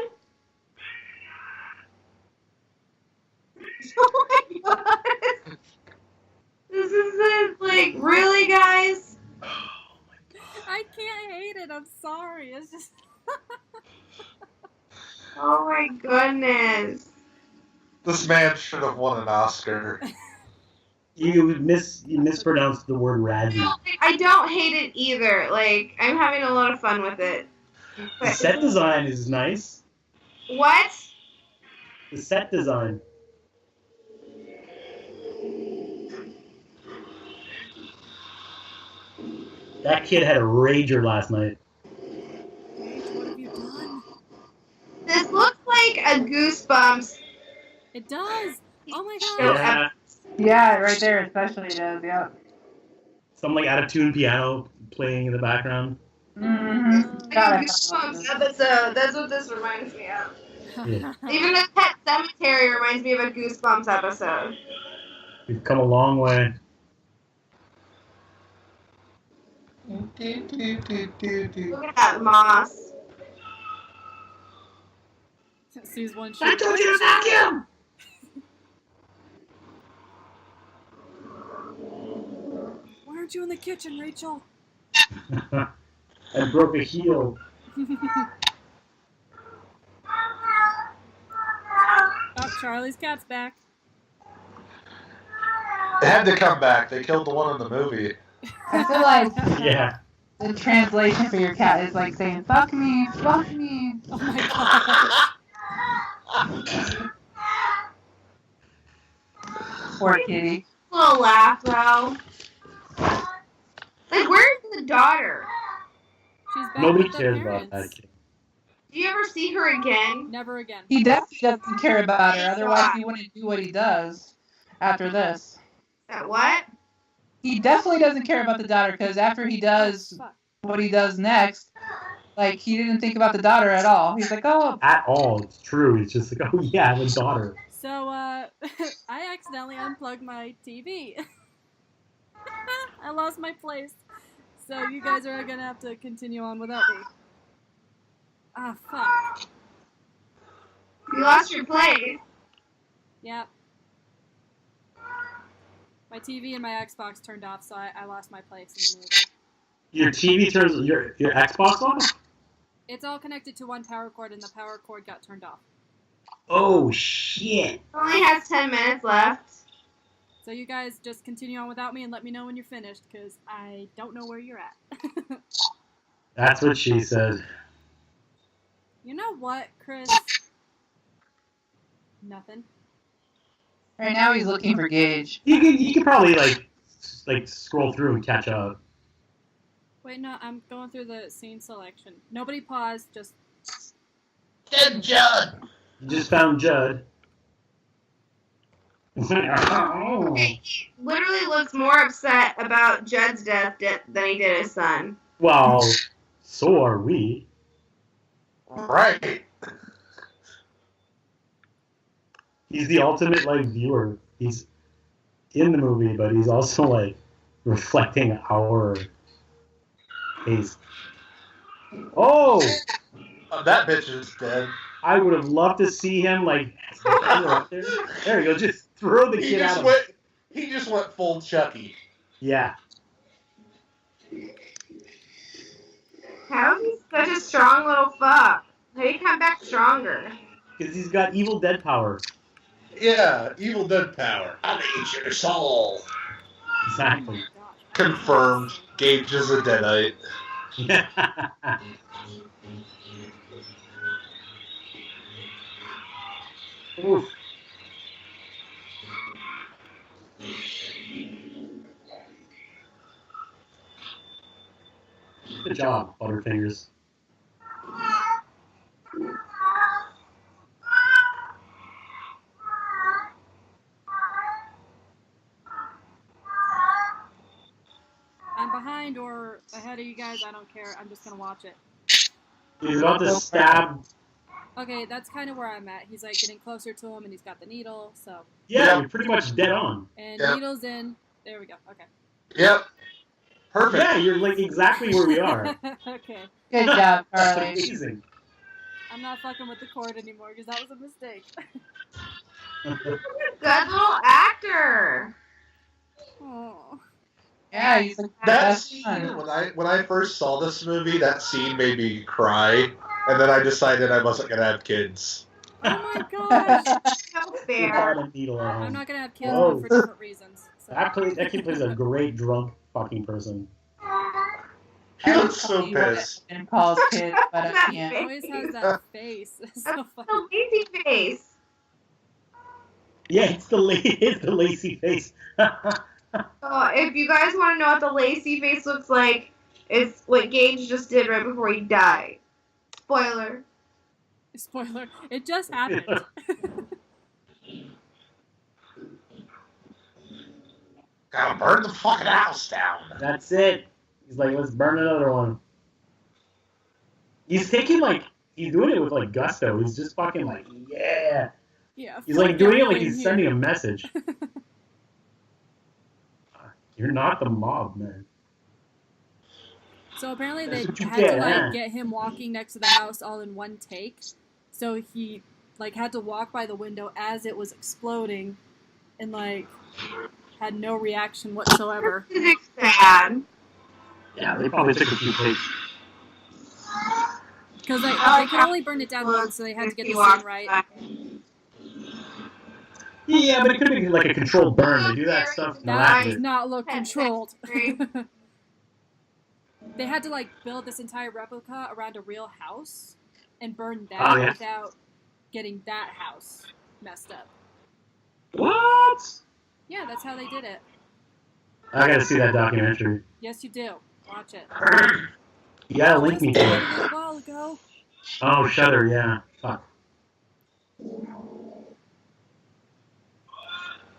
Oh my god. This is it. Like, really, guys? I can't hate it. I'm sorry. It's just. Oh my goodness. This man should have won an Oscar. You mispronounced the word Razzie. I don't hate it either. Like, I'm having a lot of fun with it. The But set design is nice. what? The set design. That kid had a rager last night. What have you done? This looks like a Goosebumps. It does. Oh my show gosh. Yeah. Yeah, right there especially does. Yeah. Some like out-of-tune piano playing in the background. Mm-hmm. Like God, a I Goosebumps episode. That's what this reminds me of. Yeah. Even the Pet Sematary reminds me of a Goosebumps episode. We've come a long way. Look at that moss. Sees one I shit. told you to vacuum! Why aren't you in the kitchen, Rachel? I broke a heel. Oh, Charlie's cat's back. It had to come back. They killed the one in the movie. I feel like Yeah. the translation for your cat is like saying "fuck me, fuck me." Oh my gosh. Poor kitty. Little laugh though. Like, where's the daughter? She's back Nobody with the cares about parents. that kid. Do you ever see her again? Never again. He definitely doesn't care about her. Otherwise, he wouldn't do what he does after this. That what? He definitely doesn't care about the daughter because after he does Fuck. what he does next, like he didn't think about the daughter at all. He's like, oh, At all. It's true. It's just like, oh yeah, the daughter. So, I accidentally unplugged my TV. I lost my place. So you guys are gonna have to continue on without me. Ah, fuck. You lost your place. Yep. My TV and my Xbox turned off, so I lost my place in the movie. Your TV turns your Xbox off? It's all connected to one power cord, and the power cord got turned off. Oh, shit. It only has 10 minutes left. So you guys just continue on without me and let me know when you're finished, because I don't know where you're at. That's what she said. You know what, Chris? Nothing. Right now he's looking for Gage. You could probably like scroll through and catch up. Wait, no, I'm going through the scene selection. Nobody pause, just... Dead Judd! You just found Judd. He literally looks more upset about Judd's death than he did his son. Well, so are we. Right. He's the ultimate like viewer. He's in the movie, but he's also like reflecting our taste. Oh, That bitch is dead. I would have loved to see him like there you go, just throw the kid out. He just went full Chucky. Yeah. How is he such a strong little fuck? How do you come back stronger? Because he's got Evil Dead power. Yeah, Evil Dead power. I'll eat your soul. Exactly. Oh my gosh. Confirmed. Gage is a deadite. Oof. Good job, Butterfingers. I'm behind or ahead of you guys, I don't care. I'm just gonna watch it. He's about to stab. Okay, that's kind of where I'm at. He's like getting closer to him and he's got the needle, so... Yeah, you're pretty much dead on. And Yep. needle's in. There we go, okay. Yep. Perfect. Yeah, you're like exactly where we are. Okay. Good job, That's Karli. amazing. I'm not fucking with the cord anymore because that was a mistake. Good little actor. Oh. Yeah, he's like That best scene, friend. when I first saw this movie, that scene made me cry, and then I decided I wasn't gonna have kids. Oh my gosh. So Without fair. a needle at I'm home. not gonna have kids, Whoa. but for different reasons. So. That kid plays a great drunk fucking person. He I looks would so tell you what pissed. and calls kids, but I can't. He always has that face. It's so That's funny. the lazy face. Yeah, it's the lacy face. If you guys want to know what the lacy face looks like, it's what Gage just did right before he died. Spoiler. Spoiler. It just happened. Gotta burn the fucking house down. That's it. He's like, let's burn another one. He's taking he's doing it with like gusto. He's just fucking like, yeah. Yeah. He's like doing it like everything he's here. sending a message. You're not the mob, man. So apparently they That's what you had to get, huh? get him walking next to the house all in one take. So he had to walk by the window as it was exploding and had no reaction whatsoever. This is sad. Yeah, they probably took a few takes. Because they could only burn it down once, so they had to get the scene right. Yeah, but it could be like a controlled burn. They do that stuff. That does That not look Pet controlled. Sematary. They had to build this entire replica around a real house and burn that Oh, yeah. without getting that house messed up. What? Yeah, that's how they did it. I gotta see that documentary. Yes, you do. Watch it. You gotta link me to Just it. a little while ago. Oh, Shudder, yeah. Fuck.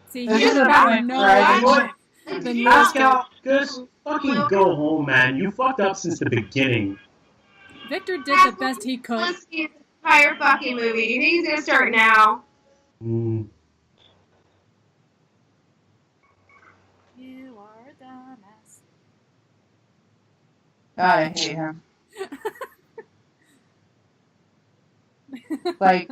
See, This he's is a about point no where I idea. think Then you Pascal, just fucking go home, man. You fucked up since the beginning. Victor did the best he could. Let's see the entire fucking movie. Do you think he's gonna start now? Mm. You are a dumbass. God, I hate him. Like,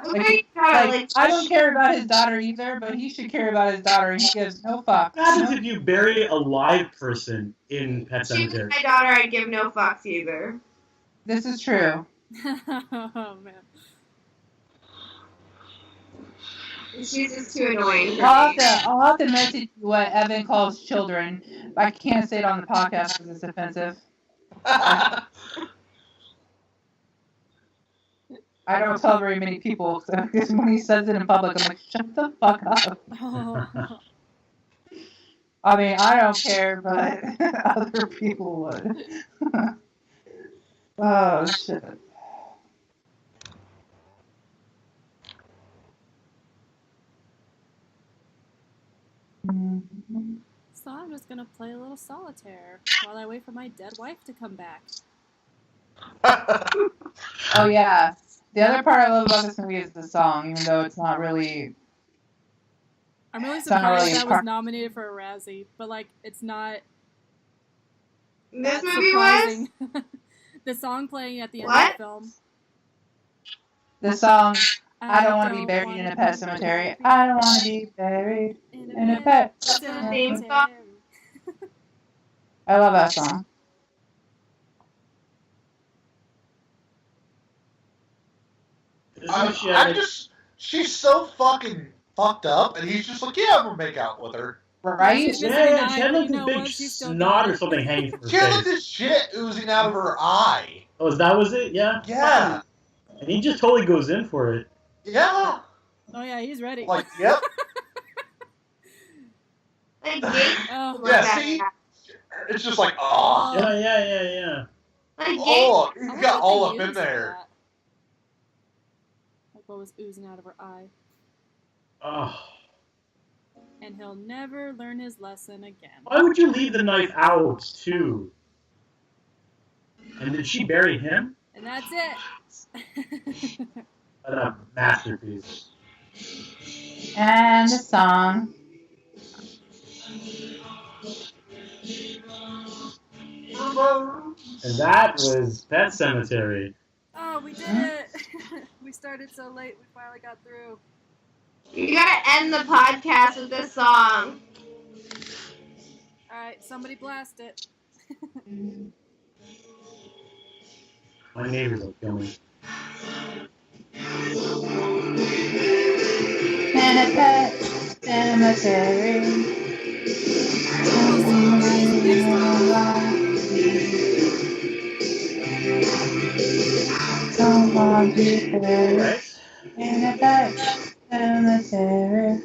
Okay, like I don't care about his daughter either, but he should care about his daughter. He gives no fucks. What happens if you bury a live person in Pet She was Sematary? my daughter, I'd give no fucks either. This is true. Oh man. She's just too annoying for I'll me. have to message you what Evan calls children. I can't say it on the podcast because it's offensive. I don't tell very many people because when he says it in public, I'm like, shut the fuck up. Oh. I mean, I don't care, but other people would. Oh, shit. So I'm just gonna play a little solitaire while I wait for my dead wife to come back. Oh, yeah. The other part I love about this movie is the song, even though it's not really... I'm really It's not surprised really that part- was nominated for a Razzie, but like it's not This that movie was? surprising. The song playing at the end of What? the film. The song, I don't want to be buried in a pet cemetery. I don't want to be buried in a pet That's the cemetery. theme song. I love that song. She's so fucking fucked up, and he's just like, yeah, I'm gonna make out with her. Right? She's missing Yeah, an she eye, had but like you this know big what? She's still snot good. or something hanging from her She had like face. this shit oozing out of her eye. Oh, that was it? Yeah? Yeah. And he just totally goes in for it. Yeah. Oh yeah, he's ready. Like, yep. Like, Oh. Yeah, see? It's just like, oh. Yeah. Like, Oh, I you wonder got what all they up in used for there. that. Like what was oozing out of her eye. Oh. And he'll never learn his lesson again. Why would you leave the knife out, too? And did she bury him? And that's it. What a masterpiece. And the song. And that was Pet Sematary. Oh, we did it! We started so late, we finally got through. You gotta end the podcast with this song. Alright, somebody blast it. My neighbors will kill me. And a pet cemetery. Don't want to be buried in a pet cemetery.